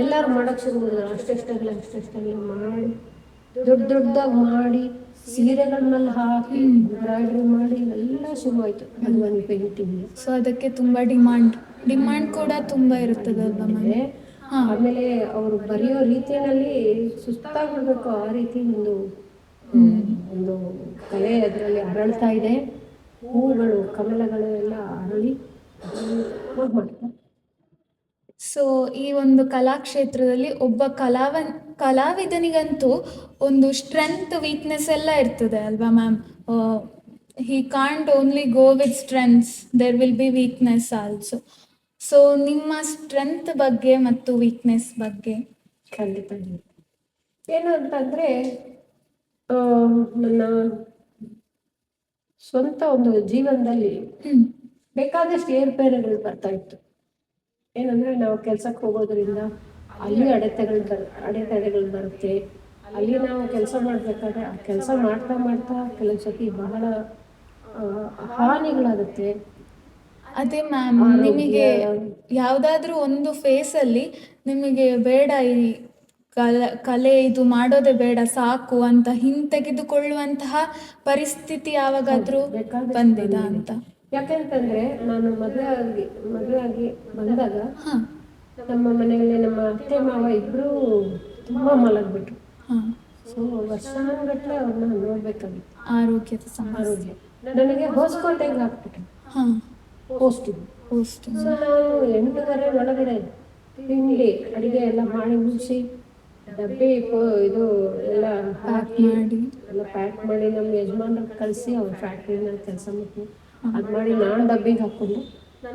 ಎಲ್ಲರೂ ಮಾಡೋಕ್ಕೆ ಶುರು ಮಾಡಿದ್ರು. ಅಷ್ಟೆಷ್ಟಾಗಲಿ ಮಾಡಿ ದೊಡ್ಡದಾಗಿ ಮಾಡಿ ಸೀರೆಗಳ ಮೇಲೆ ಹಾಕಿ ಎಂಬ್ರಾಯ್ಡ್ರಿ ಮಾಡಿ ಎಲ್ಲ ಶುರುವಾಯಿತು ಮಧುಬನಿ ಪೇಂಟಿಂಗ್. ಸೊ ಅದಕ್ಕೆ ತುಂಬಾ ಡಿಮಾಂಡ್ ಕೂಡ ತುಂಬಾ ಇರುತ್ತದಲ್ವ. ಆಮೇಲೆ ಅವರು ಬರೆಯೋ ರೀತಿಯಲ್ಲಿ ಸುಸ್ತಾಗ್ಬಿಡ್ಬೇಕು, ಆ ರೀತಿ ಒಂದು ಕಲೆ ಅದರಲ್ಲಿ ಅರಳ್ತಾ ಇದೆ. ಹೂಗಳು, ಕಮಲಗಳು ಎಲ್ಲ ಅರಳಿ ಮಾಡ್ತಾರೆ. ಸೊ ಈ ಒಂದು ಕಲಾಕ್ಷೇತ್ರದಲ್ಲಿ ಒಬ್ಬ ಕಲಾವಿದನಿಗಂತೂ ಒಂದು ಸ್ಟ್ರೆಂತ್, ವೀಕ್ನೆಸ್ ಎಲ್ಲ ಇರ್ತದೆ ಅಲ್ವಾ ma'am. He can't only go with strengths, there will be weakness also. So ನಿಮ್ಮ ಸ್ಟ್ರೆಂತ್ ಬಗ್ಗೆ ಮತ್ತು ವೀಕ್ನೆಸ್ ಬಗ್ಗೆ ಖಂಡಿತ ಏನು ಅಂತಂದರೆ, ನನ್ನ ಸ್ವಂತ ಒಂದು ಜೀವನದಲ್ಲಿ ಬೇಕಾದಷ್ಟು ಏರ್ಪೇರುಗಳು ಬರ್ತಾ ಇತ್ತು. ಏನಂದರೆ ನಾವು ಕೆಲಸಕ್ಕೆ ಹೋಗೋದ್ರಿಂದ ಅಲ್ಲಿ ಅಡೆತಡೆಗಳು ಬರುತ್ತೆ. ಅಲ್ಲಿ ನಾವು ಕೆಲಸ ಮಾಡಬೇಕಾದ್ರೆ ಆ ಕೆಲಸ ಮಾಡ್ತಾ ಕೆಲವು ಸತಿ ಬಹಳ ಹಾನಿಗಳಾಗುತ್ತೆ. ಅದೇ ಮ್ಯಾಮ್, ನಿಮಗೆ ಯಾವುದಾದ್ರೂ ಒಂದು ಫೇಸಲ್ಲಿ ನಿಮಗೆ ಬೇಡ ಈ ಕಲೆ ಇದು ಮಾಡೋದೇ ಬೇಡ ಸಾಕು ಅಂತ ಹಿಂತೆಗೆದುಕೊಳ್ಳುವಂತಹ ಪರಿಸ್ಥಿತಿ ಯಾವಾಗಾದ್ರೂ ಬಂದಿದ ಅಂತ? ಯಾಕೆಂತಂದ್ರೆ ನಾನು ಮದುವೆ ಆಗಿ ಬಂದಾಗ ನಮ್ಮ ಮನೆಯಲ್ಲಿ ನಮ್ಮ ಅತ್ತೆ ಮಾವ ಇಬ್ರು ತುಂಬಾ ಮಲಗ್ಬಿಟ್ರು. ಸೊ ವರ್ಷಾನುಗಟ್ಲೆ ಅವ್ರನ್ನ ನೋಡ್ಬೇಕಾಗಿತ್ತು. ಆರೋಗ್ಯ ನನಗೆ ಹೊಸಕೋಟೆಗೆ ಹಾಕ್ಬಿಟ್ರು ಪೋಸ್ಟ್. ಸೊ ನಾನು 8:30 ಒಳಗಡೆ ತಿಂಡಿ ಅಡುಗೆ ಎಲ್ಲ ಮಾಡಿ ಮುಗಿಸಿ ಡಬ್ಬಿ ಇದು ಎಲ್ಲ ಹಾಕಿ ಮಾಡಿ ಎಲ್ಲ ಪ್ಯಾಕ್ ಮಾಡಿ ನಮ್ಮ ಯಜಮಾನ್ರಿಗೆ ಕಳಿಸಿ ಅವ್ರ ಫ್ಯಾಕ್ಟ್ರಿನಲ್ಲಿ ಕೆಲಸ ಮಾಡ್ತೀವಿ. ಅದು ಮಾಡಿ ನಾನು ಡಬ್ಬಿಗೆ ಹಾಕ್ಕೊಂಡು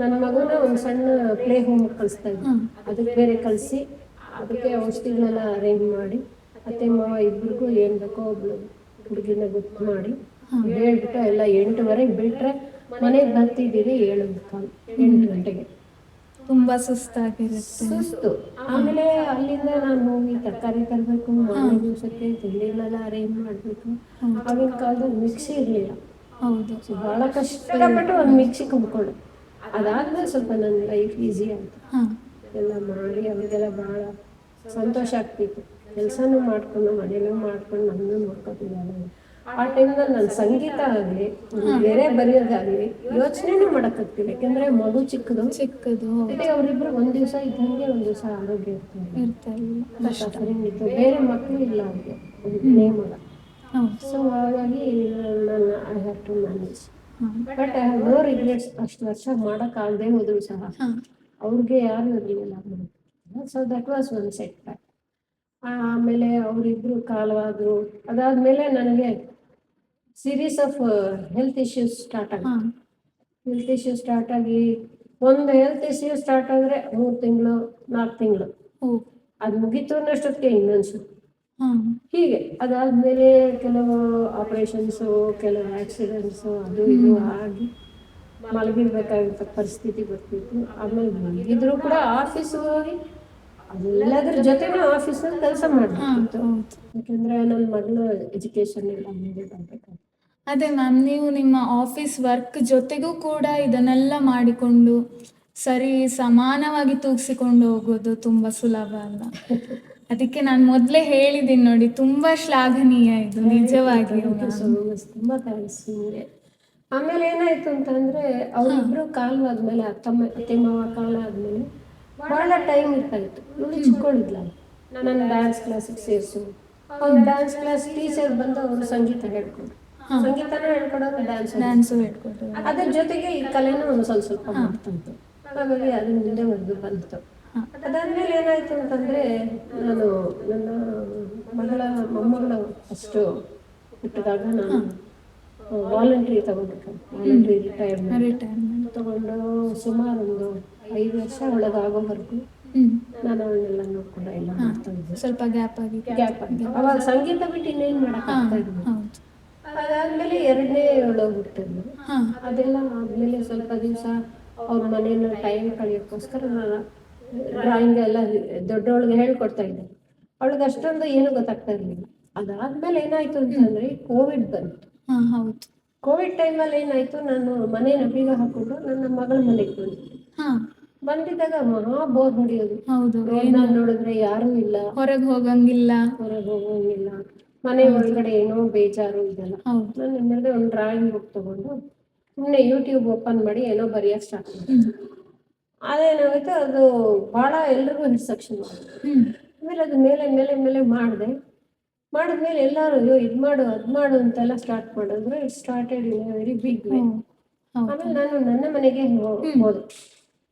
ನನ್ನ ಮಗುನ ಒಂದು ಸಣ್ಣ ಪ್ಲೇ ಹೋಮ್ಗೆ ಕಳಿಸ್ತಾ ಇದ್ದೆ. ಅದಕ್ಕೆ ಬೇರೆ ಕಳಿಸಿ ಅದಕ್ಕೆ ಔಷಧಿಗಳೆಲ್ಲ ಅರೇಂಜ್ ಮಾಡಿ ಅತ್ತೆ ಮಾವ ಇಬ್ಬರಿಗೂ ಏನು ಬೇಕೋ ಒಬ್ಳು ಹುಡುಗಿನ ಗೊತ್ತು ಮಾಡಿ ಹೇಳ್ಬಿಟ್ಟು ಎಲ್ಲ 8:30 ಬಿಟ್ಟರೆ ಮನೆಗೆ ಬರ್ತಿದ್ದೀರಿ 7:15 ಗಂಟೆಗೆ. ತುಂಬಾ ಸುಸ್ತಾಗಿರುತ್ತೆ. ಸುಸ್ತು. ಆಮೇಲೆ ಅಲ್ಲಿಂದ ನಾನು ಹೋಗಿ ತರಕಾರಿ ತರಬೇಕು, ಮಾರನೇ ದಿವಸಕ್ಕೆ ತಿಂಡಿಗಳೆಲ್ಲ ಅರೇಂಜ್ ಮಾಡಬೇಕು. ಆಗಿನ ಕಾಲದಲ್ಲಿ ಮಿಕ್ಸಿ ಇರಲಿಲ್ಲ. ಹೌದು, ಭಾಳ ಕಷ್ಟಪಟ್ಟು ಒಂದು ಮಿಕ್ಸಿ ಕೊಂಡ್ಕೊಂಡೆ. ಅದಾದ್ಮೇಲೆ ಸ್ವಲ್ಪ ನನ್ನ ಲೈಫ್ ಈಸಿ ಆಯಿತು. ಎಲ್ಲ ಮಾಡಿ ಅವಾಗೆಲ್ಲ ಭಾಳ ಸಂತೋಷ ಆಗ್ತಿತ್ತು. ಕೆಲಸನೂ ಮಾಡ್ಕೊಂಡು ಮನೇಲೂ ಮಾಡ್ಕೊಂಡು ನನ್ನೂ ನೋಡ್ಕೊತಿದ್ದಾಳೆ. ಆ ಟೈಮ್ನಲ್ಲಿ ನನ್ನ ಸಂಗೀತ ಆಗಲಿ ಬೇರೆ ಬರೆಯೋದಾಗಲಿ ಯೋಚನೆನೂ ಮಾಡೋಕ್ಕಾಗ್ತಿಲ್ಲ. ಯಾಕೆಂದರೆ ಮಗು ಚಿಕ್ಕದು ಮತ್ತೆ ಅವರಿಬ್ಬರು ಒಂದು ದಿವಸ ಇದ್ದಂಗೆ ಒಂದು ದಿವಸ ಆರೋಗ್ಯ ಇರ್ತಾರೆ. ಸಫರಿಂಗ್ ಇತ್ತು, ಬೇರೆ ಮಕ್ಕಳು ಇಲ್ಲ ಅವ್ರಿಗೆ, ಒಂದೇ ಮಗ. ಸೊ ಹಾಗಾಗಿ ನಾನು I have to manage. But I have no regrets. ಅಷ್ಟು ವರ್ಷ ಮಾಡೋಕ್ಕಾಗದೆ ಹೋದ್ರು ಸಹ ಅವ್ರಿಗೆ ಯಾರು ಇರಲಿಲ್ಲ. So that was one setback. ಆಮೇಲೆ ಅವರಿಬ್ಬರು ಕಾಲವಾದರು. ಅದಾದಮೇಲೆ ನನಗೆ series of health issues start ಆಗಿ ಒಂದು ಹೆಲ್ತ್ ಇಶ್ಯೂ ಸ್ಟಾರ್ಟ್ ಆದರೆ 3 ತಿಂಗಳು 4 ತಿಂಗಳು ಅದು ಮುಗೀತು ಅನ್ನೋಷ್ಟೊತ್ತಿಗೆ ಇನ್ನೊಂದು ಹೀಗೆ. ಅದಾದಮೇಲೆ ಕೆಲವು ಆಪ್ರೇಷನ್ಸು, ಕೆಲವು ಆಕ್ಸಿಡೆಂಟ್ಸು, ಅದು ಇದು ಆಗಿ ಮಲಗಿರ್ಬೇಕಾಗಿದ್ದ ಪರಿಸ್ಥಿತಿ ಬರ್ತಿತ್ತು. ಆಮೇಲೆ ಮಲಗಿದ್ರು ಕೂಡ ಆಫೀಸ್ ಹೋಗಿ ಎಲ್ಲದ್ರ ಜೊತೆನೂ ಆಫೀಸಲ್ಲಿ ಕೆಲಸ ಮಾಡಬೇಕಿತ್ತು. ಯಾಕೆಂದರೆ ನನ್ನ ಮಗಳ ಎಜುಕೇಷನ್ ಎಲ್ಲ ಮುಂದೆ ಬರಬೇಕಾಗಿತ್ತು. ಅದೇ ಮ್ಯಾಮ್, ನೀವು ನಿಮ್ಮ ಆಫೀಸ್ ವರ್ಕ್ ಜೊತೆಗೂ ಕೂಡ ಇದನ್ನೆಲ್ಲ ಮಾಡಿಕೊಂಡು ಸರಿ ಸಮಾನವಾಗಿ ತೂಗಿಸಿಕೊಂಡು ಹೋಗೋದು ತುಂಬ ಸುಲಭ ಅಲ್ಲ. ಅದಕ್ಕೆ ನಾನು ಮೊದಲೇ ಹೇಳಿದ್ದೀನಿ ನೋಡಿ, ತುಂಬ ಶ್ಲಾಘನೀಯ ಇದು ನಿಜವಾಗಿ. ತುಂಬ ಥ್ಯಾಂಕ್ಸ್ ನಿಮಗೆ. ಆಮೇಲೆ ಏನಾಯಿತು ಅಂತಂದರೆ ಅವರಿಬ್ಬರು ಕಾಲವಾದ್ಮೇಲೆ ಅತ್ತೆ ಮಾವ ಕಾಲ ಆದಮೇಲೆ ಭಾಳ ಟೈಮ್ ಇರ್ತಾಯಿತ್ತು. ಇವಳು ಚಿಕ್ಕೊಂಡಿದ್ಲ. ನನ್ನ ಡ್ಯಾನ್ಸ್ ಕ್ಲಾಸಿಗೆ ಸೇರಿಸು. ಅವ್ರು ಡ್ಯಾನ್ಸ್ ಕ್ಲಾಸ್ ಟೀಚರ್ ಬಂದು ಅವರು ಸಂಗೀತ ಹೇಳ್ಕೊಡು, ಸಂಗೀತನೂ ಹೇಳ್ಕೊಡೋರು, ಡ್ಯಾನ್ಸು ಹೇಳ್ಕೊಡೋರು. ಅದ್ರ ಜೊತೆಗೆ ಈ ಕಲೆನೂ ಒಂದು ಸ್ವಲ್ಪ ಮಾಡ್ತಾ ಇತ್ತು. ಹಾಗಾಗಿ ಅದು ಮುಂದೆ ಬಂತು. ಅದಾದ್ಮೇಲೆ ಏನಾಯ್ತು ಅಂತಂದ್ರೆ ನಾನು ನನ್ನ ಮೊಮ್ಮಗಳ ಅಷ್ಟು ಹುಟ್ಟಿದಾಗ ನಾನು ವಾಲಂಟ್ರಿ ತಗೊಂಡ್ಬಿಟ್ಟು ವಾಲಂಟ್ರಿ ರಿಟೈರ್ಮೆಂಟ್ ತಗೊಂಡು ಸುಮಾರು ಒಂದು 5 ವರ್ಷ ಒಳಗಾಗೋವರೆಗೂ ನಾನು ಅವನ್ನೆಲ್ಲ ನೋಡ್ಕೊಂಡು ಎಲ್ಲ ಮಾಡ್ತಾ ಇದ್ದೆ. ಸ್ವಲ್ಪ ಗ್ಯಾಪ್ ಆಗಿ ಅವಾಗ ಸಂಗೀತ ಬಿಟ್ಟು ಇನ್ನೇನು ಮಾಡೋಕ್ಕಾಗ್ತಾ ಇದ್ವಿ. ಅದಾದ್ಮೇಲೆ 2ನೇ ಹುಟ್ಟಿದ್ಲು. ಅದೆಲ್ಲ ಆದ್ಮೇಲೆ ಸ್ವಲ್ಪ ದಿವಸ ಅವ್ರ ಮನೇನ ಟೈಮ್ ಕಳೆಯೋಕ್ಕೋಸ್ಕರ ನಾನು ಡ್ರಾಯಿಂಗ್ ಎಲ್ಲ ದೊಡ್ಡವಳಿಗೆ ಹೇಳ್ಕೊಡ್ತಾ ಇದ್ದೆ. ಅವಳಿಗೆ ಅಷ್ಟೊಂದು ಏನು ಗೊತ್ತಾಗ್ತಾ ಇರಲಿಲ್ಲ. ಅದಾದ್ಮೇಲೆ ಏನಾಯ್ತು ಅಂತಂದ್ರೆ ಕೋವಿಡ್ ಬಂತು. ಕೋವಿಡ್ ಟೈಮಲ್ಲಿ ಏನಾಯ್ತು, ನಾನು ಮನೇನ ಬೀಗ ಹಾಕೊಂಡು ನನ್ನ ಮಗಳ ಮನೆಗೆ ಬಂದಿದ್ದಾಗ ಮಹಾ ಬೋರ್ ಹೊಡಿಯೋದು. ನೋಡಿದ್ರೆ ಯಾರೂ ಇಲ್ಲ, ಹೊರಗೆ ಹೋಗಂಗಿಲ್ಲ, ಮನೆ ಒಳಗಡೆ ಏನೋ ಬೇಜಾರು ಇದೆಲ್ಲ. ನಾನು ಏನಿದೆ ಒಂದು ಡ್ರಾಯಿಂಗ್ ಬುಕ್ ತಗೊಂಡು ಸುಮ್ಮನೆ ಯೂಟ್ಯೂಬ್ ಓಪನ್ ಮಾಡಿ ಏನೋ ಬರೆಯೋಕೆ ಸ್ಟಾರ್ಟ್ ಮಾಡಿದೆ. ಅದೇನಾಗುತ್ತೆ, ಅದು ಭಾಳ ಎಲ್ರಿಗೂ ಹಿಡ್ಸಕ್ಕೆ ಶುರು ಮಾಡಿದೆ. ಆಮೇಲೆ ಅದು ಮೇಲೆ ಮಾಡಿದ್ಮೇಲೆ ಎಲ್ಲರೂ ಇದು ಮಾಡು ಅದು ಮಾಡು ಅಂತೆಲ್ಲ ಸ್ಟಾರ್ಟ್ ಮಾಡಿದ್ರು. It started in a very big way. ಆಮೇಲೆ ನಾನು ನನ್ನ ಮನೆಗೆ ಹೋದೆ,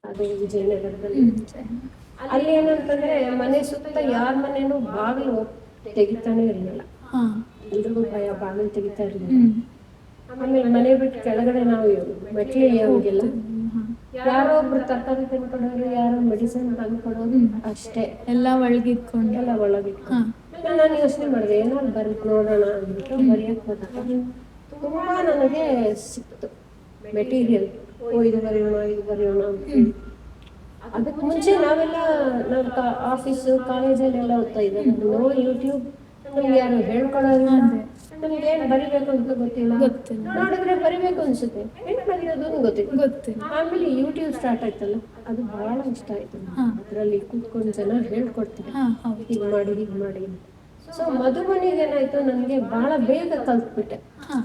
ಅದು ವಿಜಯನಗರದಲ್ಲಿ. ಅಲ್ಲಿ ಏನಂತಂದ್ರೆ ಮನೆ ಸುತ್ತ ಯಾರ ಮನೇನೂ ಬಾಗಿಲು ತೆಗಿತಾನೆ ಇರಲಿಲ್ಲ. ಎಲ್ರಿಗೂ ಭಯ, ಬಾಗಿಲು ತೆಗಿತಾ ಇರಲಿಲ್ಲ. ಆಮೇಲೆ ಮನೆ ಬಿಟ್ಟು ಕೆಳಗಡೆ ನಾವು ಮೆಟ್ಲಿ ಇಳಿಯೋಂಗಿಲ್ಲ. ಯಾರೋ ಒಬ್ರು ತರಕಾರಿ ತಂದ್ಕೊಡೋರು, ಯಾರೋ ಮೆಡಿಸಿನ್ ತಂದ್ಕೊಡೋರು, ಅಷ್ಟೇ. ಎಲ್ಲ ಒಳಗಿಟ್ಕೊಂಡು ನಾನು ಯೋಚನೆ ಮಾಡಿದೆ, ಏನಾದ್ರು ಬರೀತ್ ನೋಡೋಣ ಅಂದ್ಬಿಟ್ಟು ಬರೆಯಕ್ಕೆ ಹೋದಾಗ ತುಂಬಾ ನನಗೆ ಸಿಕ್ತು ಮೆಟೀರಿಯಲ್. ಇದು ಬರೆಯೋಣ ಅಂತ ಹೇಳಿ. ಅದಕ್ಕೆ ಮುಂಚೆ ನಾವೆಲ್ಲ ಆಫೀಸು ಕಾಲೇಜಲ್ಲೆಲ್ಲ ಓದ್ತಾ ಇದ್ದಾರೆ. ನೋ ಯೂಟ್ಯೂಬ್, ನಮ್ಗೆ ಯಾರು ಹೇಳ್ಕೊಡೋದಿಲ್ಲ, ನಮ್ಗೆ ಏನು ಬರಿಬೇಕು ಅಂತ ಗೊತ್ತಿಲ್ಲ. ನೋಡಿದ್ರೆ ಬರಿಬೇಕು ಅನ್ಸುತ್ತೆ, ಹೆಂಗೆ ಬರೆಯೋದು ಗೊತ್ತಿಲ್ಲ. ಆಮೇಲೆ ಯೂಟ್ಯೂಬ್ ಸ್ಟಾರ್ಟ್ ಆಯ್ತಲ್ಲ, ಅದು ಬಹಳ ಇಷ್ಟ ಆಯ್ತು. ಅದರಲ್ಲಿ ಕೂತ್ಕೊಂಡು ಜನ ಹೇಳ್ಕೊಡ್ತಾರೆ, ಹೀಗೆ ಮಾಡಿ. ಸೊ ಮಧುಬನಿಗೆ ಏನಾಯ್ತು, ನನಗೆ ಬಹಳ ಬೇಗ ಕಲ್ತ್ಬಿಟ್ಟೆ.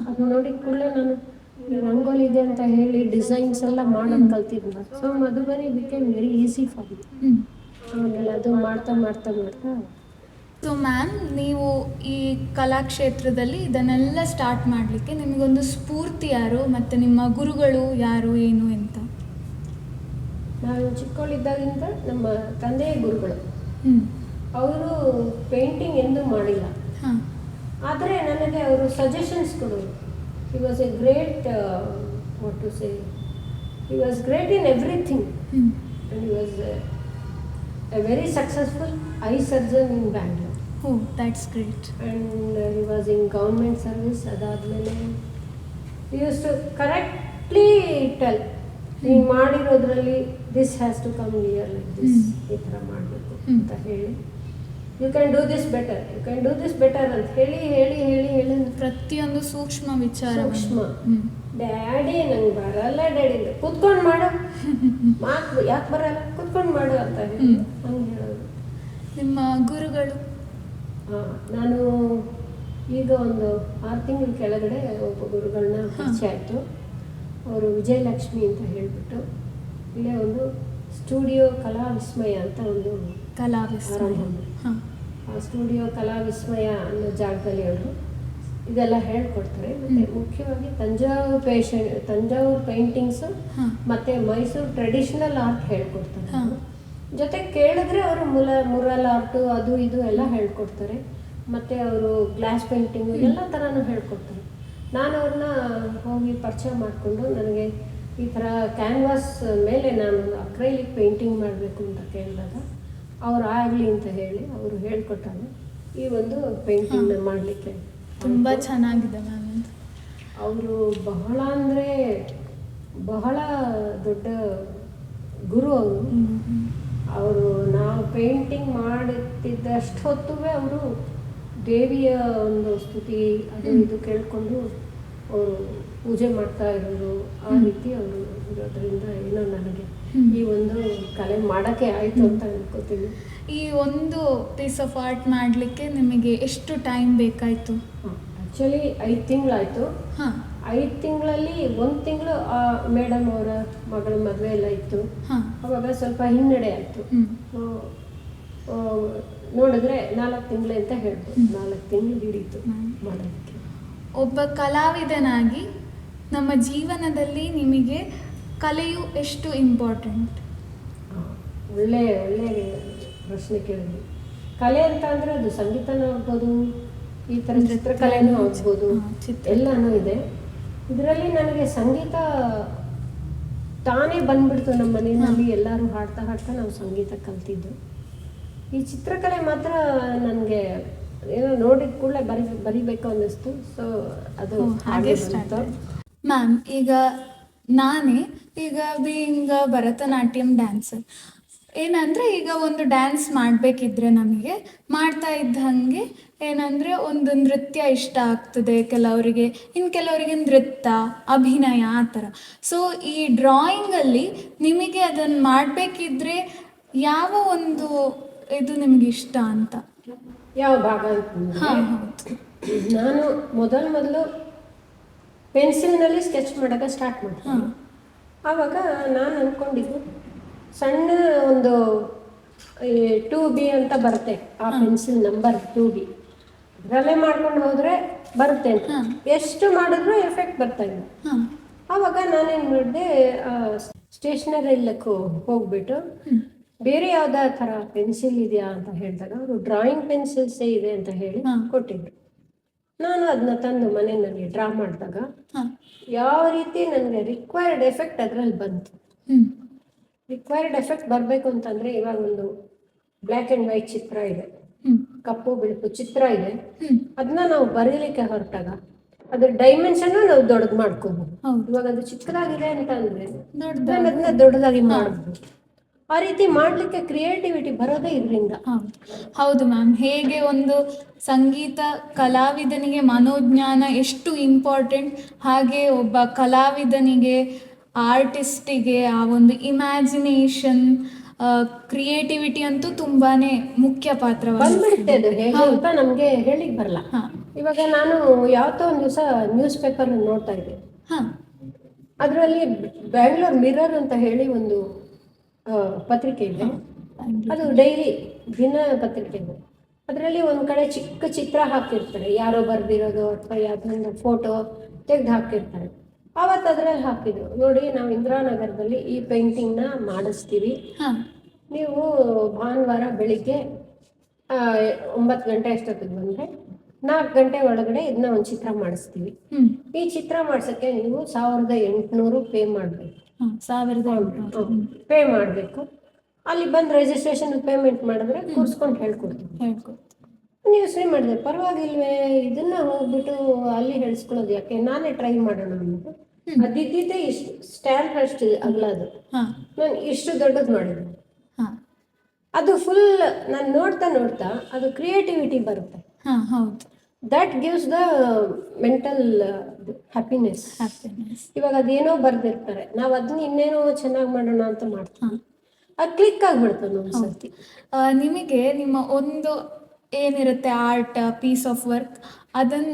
ಅದು ನೋಡಿ ಕೂಡಲೇ ನಾನು ರಂಗೋಲಿ ಇದೆ ಅಂತ ಹೇಳಿ ಡಿಸೈನ್ಸ್ ಎಲ್ಲ ಮಾಡೋದು ಕಲ್ತಿದ್ನ. So Madhubani became very easy for me. ಆಮೇಲೆ ಅದು ಮಾಡ್ತಾ ಸೊ ಮ್ಯಾಮ್, ನೀವು ಈ ಕಲಾಕ್ಷೇತ್ರದಲ್ಲಿ ಇದನ್ನೆಲ್ಲ ಸ್ಟಾರ್ಟ್ ಮಾಡಲಿಕ್ಕೆ ನಿಮಗೊಂದು ಸ್ಫೂರ್ತಿ ಯಾರು, ಮತ್ತು ನಿಮ್ಮ ಗುರುಗಳು ಯಾರು, ಏನು ಅಂತ? ನಾನು ಚಿಕ್ಕವಳಿದ್ದಾಗಿಂದ ನಮ್ಮ ತಂದೆಯ ಗುರುಗಳು. ಹ್ಞೂ ಅವರು ಪೇಂಟಿಂಗ್ ಎಂದೂ ಮಾಡಿಲ್ಲ, ಹಾಂ ಆದರೆ ನನಗೆ ಅವರು ಸಜೆಷನ್ಸ್ ಕೊಡೋರು. He was a great what to say he was great in everything. ಹ್ಞೂ and he was a very successful eye surgeon in Bangalore. Oh that's great. And he was in government service. ಅದಾದಮೇಲೆ he used to correctly tell, ನೀವು ಮಾಡಿರೋದ್ರಲ್ಲಿ this has to come here like this, ಈ ಥರ ಮಾಡಬೇಕು ಅಂತ ಹೇಳಿ, you can do this better, you can do this better ಅಂತ ಹೇಳಿ ಹೇಳಿ ಹೇಳಿ ಹೇಳಿ ಪ್ರತಿಯೊಂದು ಸೂಕ್ಷ್ಮ ವಿಚಾರ. ಸೂಕ್ಷ್ಮ. ಡ್ಯಾಡಿ ನಂಗೆ ಬರಲ್ಲ ಡ್ಯಾಡಿ, ಕುತ್ಕೊಂಡು ಮಾಡು, ಮಾತು ಯಾಕೆ ಬರಲ್ಲ, ಕುತ್ಕೊಂಡು ಮಾಡು ಅಂತ ಹೇಳಿ ಹಂಗೆ ಹೇಳೋದು. ನಿಮ್ಮ ಗುರುಗಳು? ನಾನು ಈಗ ಒಂದು 6 ತಿಂಗಳ ಕೆಳಗಡೆ ಒಬ್ಬ ಗುರುಗಳನ್ನ ಪರಿಚಯ ಆಯಿತು. ಅವರು ವಿಜಯಲಕ್ಷ್ಮಿ ಅಂತ ಹೇಳಿಬಿಟ್ಟು ಇಲ್ಲೇ ಒಂದು ಸ್ಟುಡಿಯೋ ಕಲಾ ವಿಸ್ಮಯ ಅಂತ ಒಂದು ಕಲಾವಿಸ್ಮಯ. ಹಾಂ ಆ ಸ್ಟುಡಿಯೋ ಕಲಾ ವಿಸ್ಮಯ ಅನ್ನೋ ಜಾಗದಲ್ಲಿ ಅವರು ಇದೆಲ್ಲ ಹೇಳ್ಕೊಡ್ತಾರೆ. ಮತ್ತು ಮುಖ್ಯವಾಗಿ ತಂಜಾವೂರು ಪೇಂಟಿಂಗ್ಸು ಮತ್ತು ಮೈಸೂರು ಟ್ರೆಡಿಷ್ನಲ್ ಆರ್ಟ್ ಹೇಳ್ಕೊಡ್ತಾರೆ. ಜೊತೆ ಕೇಳಿದ್ರೆ ಅವರು ಮುರಲ್ ಆರ್ಟು ಅದು ಇದು ಎಲ್ಲ ಹೇಳ್ಕೊಡ್ತಾರೆ. ಮತ್ತು ಅವರು ಗ್ಲಾಸ್ ಪೇಂಟಿಂಗು ಎಲ್ಲ ಥರನೂ ಹೇಳ್ಕೊಡ್ತಾರೆ. ನಾನು ಅವ್ರನ್ನ ಹೋಗಿ ಪರಿಚಯ ಮಾಡಿಕೊಂಡು, ನನಗೆ ಈ ಥರ ಕ್ಯಾನ್ವಾಸ್ ಮೇಲೆ ನಾನು ಅಕ್ರೈಲಿಕ್ ಪೇಂಟಿಂಗ್ ಮಾಡಬೇಕು ಅಂತ ಕೇಳಿದಾಗ ಅವ್ರು ಆಗಲಿ ಅಂತ ಹೇಳಿ ಅವರು ಹೇಳ್ಕೊಟ್ಟಾಗ ಈ ಒಂದು ಪೇಂಟಿಂಗ್ನ ಮಾಡಲಿಕ್ಕೆ ತುಂಬ ಚೆನ್ನಾಗಿದೆ ಮ್ಯಾಮ್. ಅವರು ಬಹಳ ಅಂದರೆ ಬಹಳ ದೊಡ್ಡ ಗುರು ಅವರು. ಅವರು ನಾವು ಪೇಂಟಿಂಗ್ ಮಾಡುತ್ತಿದ್ದಷ್ಟು ಹೊತ್ತು ಅವರು ದೇವಿಯ ಒಂದು ಸ್ತುತಿ ಅದು ಇದು ಕೇಳಿಕೊಂಡು ಅವರು ಪೂಜೆ ಮಾಡ್ತಾ ಇರೋರು. ಆ ರೀತಿ ಅವರು ಇರೋದ್ರಿಂದ ಏನೋ ನನಗೆ ಈ ಒಂದು ಕಲೆ ಮಾಡೋಕ್ಕೆ ಆಯಿತು ಅಂತ ಅನ್ಕೋತೀನಿ. ಈ ಒಂದು ಪೀಸ್ ಆಫ್ ಆರ್ಟ್ ಮಾಡಲಿಕ್ಕೆ ನಿಮಗೆ ಎಷ್ಟು ಟೈಮ್ ಬೇಕಾಯಿತು? ಆ್ಯಕ್ಚುಲಿ 5 ತಿಂಗಳಾಯಿತು. ಹಾಂ 5 ತಿಂಗಳಲ್ಲಿ 1 ತಿಂಗಳು ಮೇಡಮ್ ಅವರ ಮಗಳ ಮದುವೆ ಎಲ್ಲ ಇತ್ತು. ಹಾಂ ಅವಾಗ ಸ್ವಲ್ಪ ಹಿನ್ನಡೆ ಆಯಿತು. ನೋಡಿದ್ರೆ 4 ತಿಂಗಳು ಅಂತ ಹೇಳ್ಬೋದು. 4 ತಿಂಗಳು ಹಿಡೀತು ಮಾಡೋದಕ್ಕೆ. ಒಬ್ಬ ಕಲಾವಿದನಾಗಿ ನಮ್ಮ ಜೀವನದಲ್ಲಿ ನಿಮಗೆ ಕಲೆಯು ಎಷ್ಟು ಇಂಪಾರ್ಟೆಂಟ್? ಒಳ್ಳೆ ಪ್ರಶ್ನೆ ಕೇಳಿದ್ವಿ. ಕಲೆ ಅಂತ ಅಂದರೆ ಅದು ಸಂಗೀತನೂ ಆಗ್ಬೋದು, ಈ ಥರ ಚಿತ್ರಕಲೆನೂ ಆಗ್ಬೋದು, ಎಲ್ಲನೂ ಇದೆ. ಇದರಲ್ಲಿ ನನಗೆ ಸಂಗೀತ ತಾನೇ ಬಂದ್ಬಿಡ್ತು. ನಮ್ಮ ಮನೆಯಲ್ಲಿ ಎಲ್ಲರೂ ಹಾಡ್ತಾ ಹಾಡ್ತಾ ನಾವು ಸಂಗೀತ ಕಲ್ತಿದ್ದು. ಈ ಚಿತ್ರಕಲೆ ಮಾತ್ರ ನನಗೆ ಏನೋ ನೋಡಿದ ಕೂಡಲೇ ಬರಿಬೇಕು ಅನ್ನಿಸ್ತು. ಸೊ ಅದು ಹಾಗೆ ಬಂತು. ಮ್ಯಾಮ್, ಈಗ ನಾನೇ ಬೀಯಿಂಗ್ ಭರತನಾಟ್ಯಂ ಡ್ಯಾನ್ಸರ್, ಏನಂದರೆ ಈಗ ಒಂದು ಡ್ಯಾನ್ಸ್ ಮಾಡಬೇಕಿದ್ರೆ ನಮಗೆ ಮಾಡ್ತಾ ಇದ್ದಂಗೆ ಏನಂದರೆ ಒಂದು ನೃತ್ಯ ಇಷ್ಟ ಆಗ್ತದೆ ಕೆಲವರಿಗೆ, ಇನ್ನು ಕೆಲವರಿಗೆ ನೃತ್ಯ, ಅಭಿನಯ ಆ ಥರ. ಸೊ ಈ ಡ್ರಾಯಿಂಗಲ್ಲಿ ನಿಮಗೆ ಅದನ್ನು ಮಾಡಬೇಕಿದ್ರೆ ಯಾವ ಒಂದು ಇದು ನಿಮಗೆ ಇಷ್ಟ ಅಂತ? ಯಾವ ಭಾಗ ಅಂತಂದರೆ, ಹಾಂ ಹೌದು, ನಾನು ಮೊದಲು ಪೆನ್ಸಿಲ್ನಲ್ಲಿ ಸ್ಕೆಚ್ ಮಾಡೋಕ್ಕೆ ಸ್ಟಾರ್ಟ್ ಮಾಡಿದೆ. ಆವಾಗ ನಾನು ಅಂದ್ಕೊಂಡಿದ್ದು ಸಣ್ಣ ಒಂದು 2B ಅಂತ ಬರುತ್ತೆ, ಆ ಪೆನ್ಸಿಲ್ ನಂಬರ್ 2B, ಅದರಲ್ಲೇ ಮಾಡ್ಕೊಂಡು ಹೋದರೆ ಬರುತ್ತೆ ಅಂತ. ಎಷ್ಟು ಮಾಡಿದ್ರೂ ಎಫೆಕ್ಟ್ ಬರ್ತಾ ಇಲ್ಲ. ಆವಾಗ ನಾನೇನು ಮಾಡಿದೆ, ಸ್ಟೇಷನರಿ ಇಲ್ಲಕ್ಕೆ ಹೋಗ್ಬಿಟ್ಟು ಬೇರೆ ಯಾವುದೇ ಥರ ಪೆನ್ಸಿಲ್ ಇದೆಯಾ ಅಂತ ಹೇಳಿದಾಗ ಅವರು ಡ್ರಾಯಿಂಗ್ ಪೆನ್ಸಿಲ್ಸೇ ಇದೆ ಅಂತ ಹೇಳಿ ಕೊಟ್ಟಿದ್ರು. ನಾನು ಅದನ್ನ ತಂದು ಮನೆಯಲ್ಲಿ ಡ್ರಾ ಮಾಡಿದಾಗ ಯಾವ ರೀತಿ ನನಗೆ ರಿಕ್ವೈರ್ಡ್ ಎಫೆಕ್ಟ್ ಅದರಲ್ಲಿ ಬಂತು. ರಿಕ್ವೈರ್ಡ್ ಎಫೆಕ್ಟ್ ಬರಬೇಕು ಅಂತಂದರೆ, ಇವಾಗ ಒಂದು ಬ್ಲ್ಯಾಕ್ ಆ್ಯಂಡ್ ವೈಟ್ ಚಿತ್ರ ಇದೆ, ಕಪ್ಪು ಬಿಳುಪು ಚಿತ್ರ ಇದೆ, ಅದನ್ನ ನಾವು ಬರೀಲಿಕ್ಕೆ ಹೊರಟಾಗ ಅದ್ರ ಡೈಮೆನ್ಷನ್ನು ನಾವು ದೊಡ್ಡದು ಮಾಡ್ಕೋಬಹುದು. ಇವಾಗ ಅದು ಚಿಕ್ಕದಾಗಿದೆ ಅಂತ ಅಂದರೆ ಅದನ್ನ ದೊಡ್ಡದಾಗಿ ಮಾಡಬಹುದು. ಆ ರೀತಿ ಮಾಡಲಿಕ್ಕೆ ಕ್ರಿಯೇಟಿವಿಟಿ ಬರೋದೇ ಇದರಿಂದ. ಹೌದು ಮ್ಯಾಮ್. ಹೇಗೆ ಒಂದು ಸಂಗೀತ ಕಲಾವಿದನಿಗೆ ಮನೋಜ್ಞಾನ ಎಷ್ಟು ಇಂಪಾರ್ಟೆಂಟ್, ಹಾಗೆ ಒಬ್ಬ ಕಲಾವಿದನಿಗೆ, ಆರ್ಟಿಸ್ಟಿಗೆ ಆ ಒಂದು ಇಮ್ಯಾಜಿನೇಷನ್, ಕ್ರಿಯೇಟಿವಿಟಿ ಅಂತೂ ತುಂಬಾ ಮುಖ್ಯ ಪಾತ್ರವಾಗುತ್ತೆ. ಅದು ಹೇಗೆ ಅಂತ ನಮಗೆ ಹೇಳಿಕ್ಕೆ ಬರಲ್ಲ. ಇವಾಗ ನಾನು ಯಾವತ್ತೋ ಒಂದು ದಿವಸ ನ್ಯೂಸ್ ಪೇಪರ್ ನೋಡ್ತಾ ಇದ್ದೆ. ಅದರಲ್ಲಿ ಬ್ಯಾಂಗ್ಳೂರ್ ಮಿರರ್ ಅಂತ ಹೇಳಿ ಒಂದು ಪತ್ರಿಕೆ ಇದೆ, ಅದು ಡೈಲಿ ದಿನ ಪತ್ರಿಕೆ ಇದೆ. ಅದರಲ್ಲಿ ಒಂದು ಕಡೆ ಚಿಕ್ಕ ಚಿತ್ರ ಹಾಕಿರ್ತಾರೆ, ಯಾರೋ ಬರೆದಿರೋದು ಅಥವಾ ಯಾವುದೊಂದು ಫೋಟೋ ತೆಗೆದು ಹಾಕಿರ್ತಾರೆ. ಆವತ್ತು ಅದ್ರಲ್ಲಿ ಹಾಕಿದ್ರು, ನೋಡಿ ನಾವು ಇಂದಿರಾನಗರದಲ್ಲಿ ಈ ಪೇಂಟಿಂಗ್ನ ಮಾಡಿಸ್ತೀವಿ, ಹಾಂ ನೀವು ಭಾನುವಾರ ಬೆಳಿಗ್ಗೆ 9 ಗಂಟೆ ಅಷ್ಟೊತ್ತಿಗೆ ಬಂದರೆ 4 ಗಂಟೆ ಒಳಗಡೆ ಇದನ್ನ ಒಂದು ಚಿತ್ರ ಮಾಡಿಸ್ತೀವಿ. ಹ್ಞೂ ಈ ಚಿತ್ರ ಮಾಡ್ಸೋಕ್ಕೆ ನೀವು 1800 ಪೇ ಮಾಡಬೇಕು. ಹಾಂ 1800 ಪೇ ಮಾಡಬೇಕು. ಅಲ್ಲಿ ಬಂದು ರಿಜಿಸ್ಟ್ರೇಷನ್ ಪೇಮೆಂಟ್ ಮಾಡಿದ್ರೆ ಕೂರಿಸ್ಕೊಂಡು ಹೇಳ್ಕೊಡ್ತೀವಿ. ಹೇಳ್ಕೊಡ್ತೀನಿ. ನೀವು ಯೋಚನೆ ಮಾಡಿದೆ ಪರವಾಗಿಲ್ವೇ, ಇದನ್ನ ಹೋಗ್ಬಿಟ್ಟು ಅಲ್ಲಿ ಹೇಳಿಸ್ಕೊಳ್ಳೋದು ಯಾಕೆ, ನಾನೇ ಟ್ರೈ ಮಾಡೋಣ ಅಂದ್ಬಿಟ್ಟು ಅದಿದ್ದಿದ್ದೆ ಇಷ್ಟು ಸ್ಟ್ಯಾಂಡ್ ಅಷ್ಟು ಅಗಲದು, ಹಾಂ ನಾನು ಇಷ್ಟು ದೊಡ್ಡದು ಮಾಡಿದ್ದೆ. ಹಾಂ ಅದು ಫುಲ್ ನಾನು ನೋಡ್ತಾ ನೋಡ್ತಾ ಅದು ಕ್ರಿಯೇಟಿವಿಟಿ ಬರುತ್ತೆ. ಹಾಂ ಹೌದು. That gives the mental happiness. ಇವಾಗ ಅದೇನೋ ಬರ್ದಿರ್ತಾರೆ, ನಾವು ಅದನ್ನ ಇನ್ನೇನೋ ಚೆನ್ನಾಗಿ ಮಾಡೋಣ ಅಂತ ಮಾಡ್ತೀವಿ, ಅದು ಕ್ಲಿಕ್ ಆಗಿಬಿಡ್ತದೆ ಒಂದ್ಸರ್ತಿ. ನಿಮಗೆ ನಿಮ್ಮ ಒಂದು ಏನಿರುತ್ತೆ ಆರ್ಟ್ ಪೀಸ್ ಆಫ್ ವರ್ಕ್ ಅದನ್ನು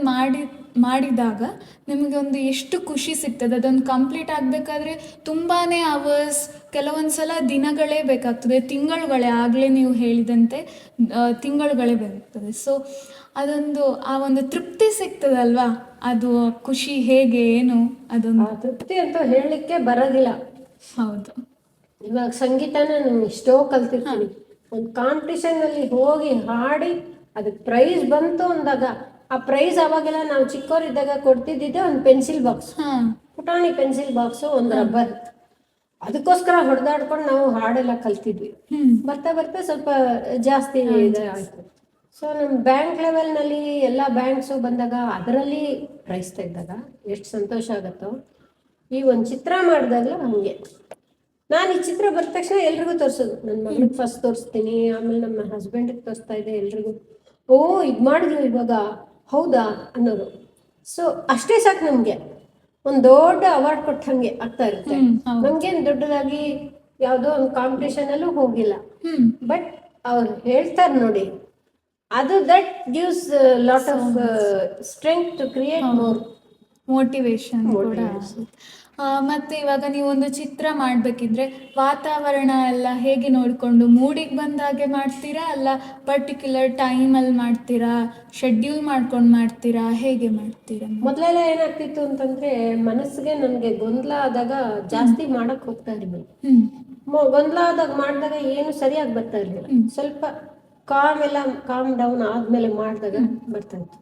ಮಾಡಿದಾಗ ನಿಮಗೆ ಒಂದು ಎಷ್ಟು ಖುಷಿ ಸಿಗ್ತದೆ. ಅದೊಂದು ಕಂಪ್ಲೀಟ್ ಆಗಬೇಕಾದ್ರೆ ತುಂಬಾ ಅವರ್ಸ್, ಕೆಲವೊಂದು ಸಲ ದಿನಗಳೇ ಬೇಕಾಗ್ತದೆ, ತಿಂಗಳುಗಳೇ, ಆಗಲೇ ನೀವು ಹೇಳಿದಂತೆ ತಿಂಗಳುಗಳೇ ಬೇಕಾಗ್ತದೆ. ಸೊ ಅದೊಂದು ಆ ಒಂದು ತೃಪ್ತಿ ಸಿಗ್ತದಲ್ವಾ, ಅದು ಖುಷಿ ಹೇಗೆ ಏನು ಅದೊಂದು ತೃಪ್ತಿ ಅಂತ ಹೇಳಲಿಕ್ಕೆ ಬರೋದಿಲ್ಲ. ಹೌದು. ಇವಾಗ ಸಂಗೀತನ ನಾನು ಎಷ್ಟೋ ಕಲ್ತಿರ್ತೀನಿ, ಒಂದು ಕಾಂಪಿಟಿಷನ್ನಲ್ಲಿ ಹೋಗಿ ಹಾಡಿ ಅದಕ್ಕೆ ಪ್ರೈಸ್ ಬಂತು ಅಂದಾಗ ಆ ಪ್ರೈಸ್ ಅವಾಗೆಲ್ಲ ನಾವು ಚಿಕ್ಕವರಿದ್ದಾಗ ಕೊಡ್ತಿದ್ದಿದ್ದೆ ಒಂದು ಪೆನ್ಸಿಲ್ ಬಾಕ್ಸ್, ಪುಟಾಣಿ ಪೆನ್ಸಿಲ್ ಬಾಕ್ಸು, ಒಂದು ರಬ್ಬರ್. ಅದಕ್ಕೋಸ್ಕರ ಹೊಡೆದಾಡ್ಕೊಂಡು ನಾವು ಹಾಡೆಲ್ಲ ಕಲ್ತಿದ್ವಿ. ಬರ್ತಾ ಬರ್ತಾ ಸ್ವಲ್ಪ ಜಾಸ್ತಿ ಆಯಿತು. ಸೊ ನಮ್ಮ ಬ್ಯಾಂಕ್ ಲೆವೆಲ್ನಲ್ಲಿ ಎಲ್ಲ ಬ್ಯಾಂಕ್ಸು ಬಂದಾಗ ಅದರಲ್ಲಿ ಪ್ರೈಸ್ ತೆಗೆದಾಗ ಎಷ್ಟು ಸಂತೋಷ ಆಗುತ್ತೋ, ಈ ಒಂದು ಚಿತ್ರ ಮಾಡಿದಾಗಲೂ ಹಾಗೆ. ನಾನು ಈ ಚಿತ್ರ ಬಂದ ತಕ್ಷಣ ಎಲ್ರಿಗೂ ತೋರಿಸೋದು, ನನ್ನ ಮಗಳಿಗೆ ಫಸ್ಟ್ ತೋರಿಸ್ತೀನಿ, ಆಮೇಲೆ ನಮ್ಮ ಹಸ್ಬೆಂಡಿಗೆ ತೋರಿಸ್ತಾ ಇದ್ದೆ ಎಲ್ರಿಗೂ. ಓ ಇದು ಮಾಡಿದ್ವಿ ಇವಾಗ, ಹೌದಾ ಅನ್ನೋರು. ಸೊ ಅಷ್ಟೇ ಸಾಕು, ನಮಗೆ ಒಂದು ದೊಡ್ಡ ಅವಾರ್ಡ್ ಕೊಟ್ಟಂಗೆ ಆಗ್ತಾ ಇರುತ್ತೆ. ನಮ್ಗೇನು ದೊಡ್ಡದಾಗಿ ಯಾವುದೋ ಒಂದು ಕಾಂಪಿಟೇಷನಲ್ಲೂ ಹೋಗಿಲ್ಲ, ಬಟ್ ಅವ್ರು ಹೇಳ್ತಾರೆ ನೋಡಿ, ಅದು that gives lot of strength to create more motivation ಕೂಡ. ಮತ್ತು ಇವಾಗ ನೀವೊಂದು ಚಿತ್ರ ಮಾಡಬೇಕಿದ್ರೆ ವಾತಾವರಣ ಎಲ್ಲ ಹೇಗೆ ನೋಡಿಕೊಂಡು ಮೂಡಿಗೆ ಬಂದಾಗೆ ಮಾಡ್ತೀರಾ, ಅಲ್ಲ ಪರ್ಟಿಕ್ಯುಲರ್ ಟೈಮಲ್ಲಿ ಮಾಡ್ತೀರಾ, ಶೆಡ್ಯೂಲ್ ಮಾಡ್ಕೊಂಡು ಮಾಡ್ತೀರಾ, ಹೇಗೆ ಮಾಡ್ತೀರಾ? ಮೊದಲೆಲ್ಲ ಏನಾಗ್ತಿತ್ತು ಅಂತಂದರೆ, ಮನಸ್ಸಿಗೆ ನನಗೆ ಗೊಂದಲ ಆದಾಗ ಜಾಸ್ತಿ ಮಾಡೋಕ್ಕೆ ಹೋಗ್ತಾ ಇರಲಿಲ್ಲ. ಗೊಂದಲ ಆದಾಗ ಮಾಡಿದಾಗ ಏನು ಸರಿಯಾಗಿ ಬರ್ತಾ ಇರಲಿಲ್ಲ. ಸ್ವಲ್ಪ ಕಾಮ್ ಡೌನ್ ಆದಮೇಲೆ ಮಾಡಿದಾಗ ಬರ್ತಾ ಇತ್ತು.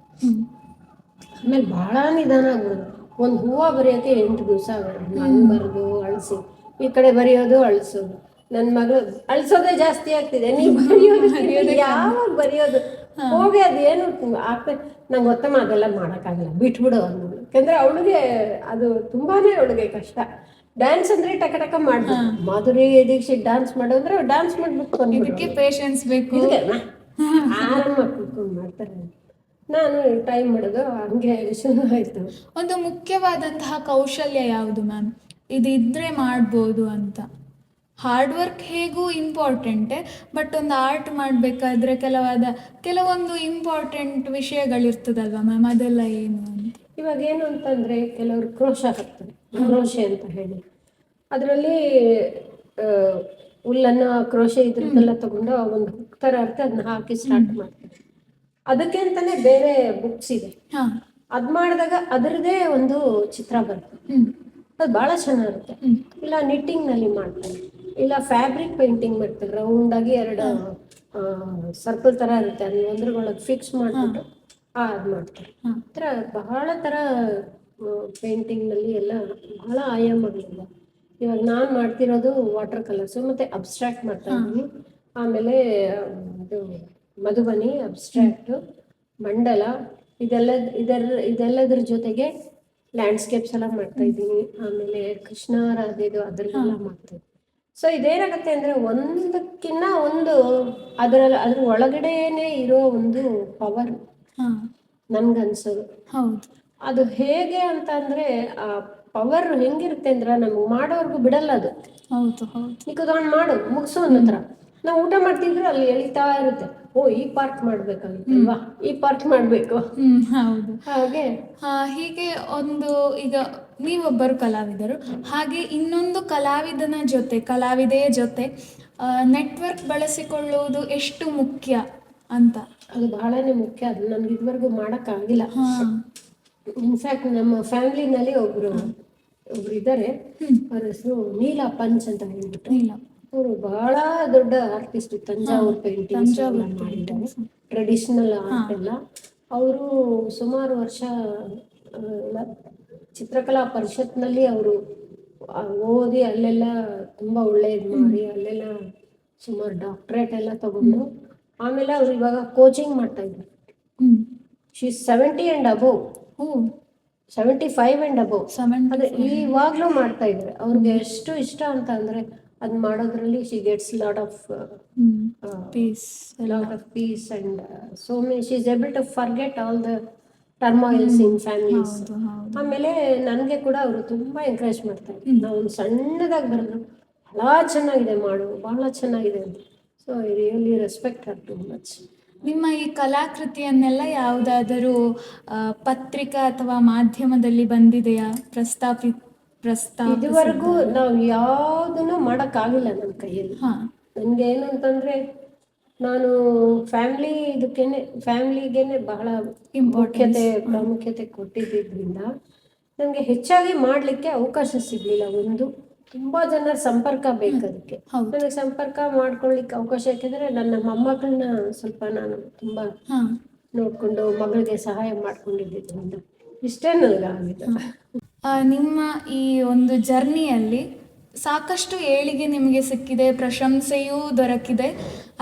ಆಮೇಲೆ ಭಾಳ ನಿಧಾನ ಆಗ್ಬೋದು. ಒಂದು ಹೂವು ಬರೆಯೋಕ್ಕೆ 8 ದಿವಸ ಆಗೋದು. ಹಂಗೆ ಬರೆದು ಅಳಿಸಿ, ಈ ಕಡೆ ಬರೆಯೋದು ಅಳಿಸೋದು. ನನ್ನ ಮಗಳು ಅಳಿಸೋದೇ ಜಾಸ್ತಿ ಆಗ್ತಿದೆ, ನೀವು ಬರೆಯೋದು ಯಾವಾಗ ಬರೆಯೋದು ಹೋಗಿ ಅದೇನು ಆಗ್ತದೆ ನಂಗೆ ಗೊತ್ತಮ್ಮ, ಅದೆಲ್ಲ ಮಾಡೋಕ್ಕಾಗಲ್ಲ, ಬಿಟ್ಬಿಡು ಅನ್ನೋದು. ಯಾಕಂದರೆ ಅವಳಿಗೆ ಅದು ತುಂಬಾ ಅವಳಿಗೆ ಕಷ್ಟ. ಡ್ಯಾನ್ಸ್ ಅಂದರೆ ಟಕ ಟಕ ಮಾಡ್ಬೋದು. ಮಾಧುರಿ ದೀಕ್ಷಿತ್ ಡ್ಯಾನ್ಸ್ ಮಾಡೋದ್ರೆ ಡ್ಯಾನ್ಸ್ ಮಾಡ್ಬಿಟ್ಟು ಇದಕ್ಕೆ ಪೇಷನ್ಸ್ ಬೇಕು, ಆರಾಮಾಗಿ ಕೂತ್ಕೊಂಡು ಮಾಡ್ತಾರೆ. ನಾನು ಟೈಮ್ ಮಾಡೋದು ಹಂಗೆ ಶುರು ಆಯಿತು. ಒಂದು ಮುಖ್ಯವಾದಂತಹ ಕೌಶಲ್ಯ ಯಾವುದು ಮ್ಯಾಮ್, ಇದಿದ್ರೆ ಮಾಡ್ಬೋದು ಅಂತ? ಹಾರ್ಡ್ ವರ್ಕ್ ಹೇಗೂ ಇಂಪಾರ್ಟೆಂಟೇ, ಬಟ್ ಒಂದು ಆರ್ಟ್ ಮಾಡಬೇಕಾದ್ರೆ ಕೆಲವೊಂದು ಇಂಪಾರ್ಟೆಂಟ್ ವಿಷಯಗಳಿರ್ತದಲ್ವ ಮ್ಯಾಮ್, ಅದೆಲ್ಲ ಏನು ಅಂತ? ಇವಾಗ ಏನು ಅಂತಂದರೆ, ಕೆಲವರು ಕ್ರೋಶ ಹಾಕ್ತಾರೆ, ಕ್ರೋಶೆ ಅಂತ ಹೇಳಿ, ಅದರಲ್ಲಿ ಹುಲ್ಲನ್ನು ಕ್ರೋಶೆ ಇದ್ರದ್ದೆಲ್ಲ ತಗೊಂಡು ಒಂದು ಹುಕ್ ಥರ ಇರುತ್ತೆ, ಅದನ್ನ ಹಾಕಿ ಸ್ಟಾರ್ಟ್ ಮಾಡ್ತಾರೆ. ಅದಕ್ಕೆ ಅಂತಾನೆ ಬೇರೆ ಬುಕ್ಸ್ ಇದೆ. ಅದು ಮಾಡಿದಾಗ ಅದರದೇ ಒಂದು ಚಿತ್ರ ಬರುತ್ತೆ, ಅದು ಭಾಳ ಚೆನ್ನಾಗಿರುತ್ತೆ. ಇಲ್ಲ ನಿಟ್ಟಿಂಗ್ನಲ್ಲಿ ಮಾಡ್ತಾರೆ, ಇಲ್ಲ ಫ್ಯಾಬ್ರಿಕ್ ಪೇಂಟಿಂಗ್ ಮಾಡ್ತಾರೆ. ರೌಂಡಾಗಿ 2 ಸರ್ಕಲ್ ಥರ ಇರುತ್ತೆ, ಅದನ್ನ ಒಂದ್ರೊಳಗೆ ಫಿಕ್ಸ್ ಮಾಡಿಬಿಟ್ಟು ಅದು ಮಾಡ್ತಾರೆ. ಆ ಥರ ಬಹಳ ಥರ ಪೇಂಟಿಂಗ್ನಲ್ಲಿ ಎಲ್ಲ ಬಹಳ ಆಯಾಮಗಳಿಲ್ಲ. ಇವಾಗ ನಾನು ಮಾಡ್ತಿರೋದು ವಾಟರ್ ಕಲರ್ಸು ಮತ್ತು ಅಬ್ಸ್ಟ್ರಾಕ್ಟ್ ಮಾಡ್ತಾ ಇದ್ದೀನಿ. ಆಮೇಲೆ ಇದು ಮಧುಬನಿ, ಅಬ್ಸ್ಟ್ರಾಕ್ಟು, ಮಂಡಲ, ಇದೆಲ್ಲದ್ರ ಜೊತೆಗೆ ಲ್ಯಾಂಡ್ಸ್ಕೇಪ್ಸ್ ಎಲ್ಲ ಮಾಡ್ತಾ ಇದ್ದೀನಿ. ಆಮೇಲೆ ಕೃಷ್ಣ ರಾಧೆದು ಅದರಲ್ಲೆಲ್ಲ ಮಾಡ್ತಾಯಿದ್ದೀನಿ. ಸೊ ಇದೇನಾಗುತ್ತೆ ಅಂದರೆ, ಒಂದಕ್ಕಿಂತ ಒಂದು ಅದ್ರ ಒಳಗಡೆನೇ ಇರೋ ಒಂದು ಪವರ್ ನನ್ಗನ್ಸೋದು. ಅದು ಹೇಗೆ ಅಂತ ಅಂದರೆ, ಆ ಪವರ್ ಹೆಂಗಿರುತ್ತೆ ಅಂದ್ರೆ, ನಮ್ಗೆ ಮಾಡೋರ್ಗು ಬಿಡಲ್ಲ ಅದು. ಈಗ ತಗೊಂಡು ಮಾಡು ಮುಗಿಸು ಅನ್ನೋ ಥರ. ನಾವು ಊಟ ಮಾಡ್ತಿದ್ರು ಅಲ್ಲಿ ಎಳಿತಾ ಇರುತ್ತೆ, ಓ ಈ ಪಾರ್ಟ್ ಮಾಡ್ಬೇಕಾಗಿತ್ತಲ್ವಾ, ಈ ಪಾರ್ಟ್ ಮಾಡಬೇಕು. ಹೌದು. ಹಾಗೆ ಹೀಗೆ ಒಂದು, ಈಗ ನೀವೊಬ್ಬರು ಕಲಾವಿದರು, ಹಾಗೆ ಇನ್ನೊಂದು ಕಲಾವಿದೆಯ ಜೊತೆ ನೆಟ್ವರ್ಕ್ ಬಳಸಿಕೊಳ್ಳುವುದು ಎಷ್ಟು ಮುಖ್ಯ ಅಂತ? ಅದು ಬಹಳನೇ ಮುಖ್ಯ. ಅದು ನನಗೆ ಇದುವರೆಗೂ ಮಾಡೋಕ್ಕಾಗಿಲ್ಲ. ಇನ್ಫ್ಯಾಕ್ಟ್ ನಮ್ಮ ಫ್ಯಾಮಿಲಿನಲ್ಲಿ ಒಬ್ಬರು ಒಬ್ರು ಇದ್ದಾರೆ, ಅವ್ರ ಹೆಸರು ನೀಲಾ ಪಂಚ್ ಅಂತ ಹೇಳ್ಬಿಟ್ಟು. ಇಲ್ಲ. ಅವರು ಬಹಳ ದೊಡ್ಡ ಆರ್ಟಿಸ್ಟ್, ತಂಜಾವೂರ್ ಪೇಂಟಿಂಗ್ಸ್ ಎಲ್ಲ ಮಾಡಿದ್ದಾರೆ, ಟ್ರೆಡಿಷನಲ್ ಆರ್ಟ್ ಎಲ್ಲ. ಅವರು ಸುಮಾರು ವರ್ಷ ಚಿತ್ರಕಲಾ ಪರಿಷತ್ನಲ್ಲಿ ಅವರು ಓದಿ ಅಲ್ಲೆಲ್ಲ ತುಂಬ ಒಳ್ಳೇದು ಮಾಡಿ ಅಲ್ಲೆಲ್ಲ ಸುಮಾರು ಡಾಕ್ಟ್ರೇಟ್ ಎಲ್ಲ ತಗೊಂಡು ಆಮೇಲೆ ಅವ್ರು ಇವಾಗ ಕೋಚಿಂಗ್ ಮಾಡ್ತಾ ಇದ್ದಾರೆ. She 70 and above, 75 and above. ಅದೇ ಇವಾಗಲೂ ಮಾಡ್ತಾ ಇದ್ದಾರೆ. ಅವ್ರಿಗೆ ಎಷ್ಟು ಇಷ್ಟ ಅಂತ ಅಂದರೆ ಅದು ಮಾಡೋದ್ರಲ್ಲಿ she gets lot of peace and so many she is able to forget all the turmoils in families. ಆಮೇಲೆ ನನಗೆ ಕೂಡ ಅವರು ತುಂಬ ಎಂಕರೇಜ್ ಮಾಡ್ತಾರೆ. ನಾವು ಒಂದು ಸಣ್ಣದಾಗಿ ಬರೆದ್ರು ಬಹಳ ಚೆನ್ನಾಗಿದೆ ಮಾಡು, ಬಹಳ ಚೆನ್ನಾಗಿದೆ ಅಂತ. So I really respect her too much. ನಿಮ್ಮ ಈ ಕಲಾಕೃತಿಯನ್ನೆಲ್ಲ ಯಾವುದಾದರೂ ಪತ್ರಿಕಾ ಅಥವಾ ಮಾಧ್ಯಮದಲ್ಲಿ ಬಂದಿದೆಯಾ? ಇದುವರೆಗೂ ನಾವು ಯಾವುದನ್ನು ಮಾಡೋಕ್ಕಾಗಿಲ್ಲ ನನ್ನ ಕೈಯಲ್ಲಿ. ನನಗೆ ಏನು ಅಂತಂದರೆ ನಾನು ಫ್ಯಾಮ್ಲಿಗೇನೆ ಬಹಳ ಪ್ರಾಮುಖ್ಯತೆ ಕೊಟ್ಟಿದ್ದರಿಂದ ನನಗೆ ಹೆಚ್ಚಾಗಿ ಮಾಡಲಿಕ್ಕೆ ಅವಕಾಶ ಸಿಗಲಿಲ್ಲ. ಒಂದು ತುಂಬ ಜನರ ಸಂಪರ್ಕ ಬೇಕು ಅದಕ್ಕೆ. ನನಗೆ ಸಂಪರ್ಕ ಮಾಡ್ಕೊಳ್ಳಿಕ್ಕೆ ಅವಕಾಶ ಯಾಕೆಂದರೆ ನನ್ನ ಮೊಮ್ಮಕ್ಕಳನ್ನ ಸ್ವಲ್ಪ ನಾನು ತುಂಬ ನೋಡಿಕೊಂಡು ಮಗಳಿಗೆ ಸಹಾಯ ಮಾಡ್ಕೊಂಡಿದ್ದರಿಂದ ಇಷ್ಟೇ ನನಗಾಗಿದೆ. ನಿಮ್ಮ ಈ ಒಂದು ಜರ್ನಿಯಲ್ಲಿ ಸಾಕಷ್ಟು ಏಳಿಗೆ ನಿಮಗೆ ಸಿಕ್ಕಿದೆ, ಪ್ರಶಂಸೆಯೂ ದೊರಕಿದೆ,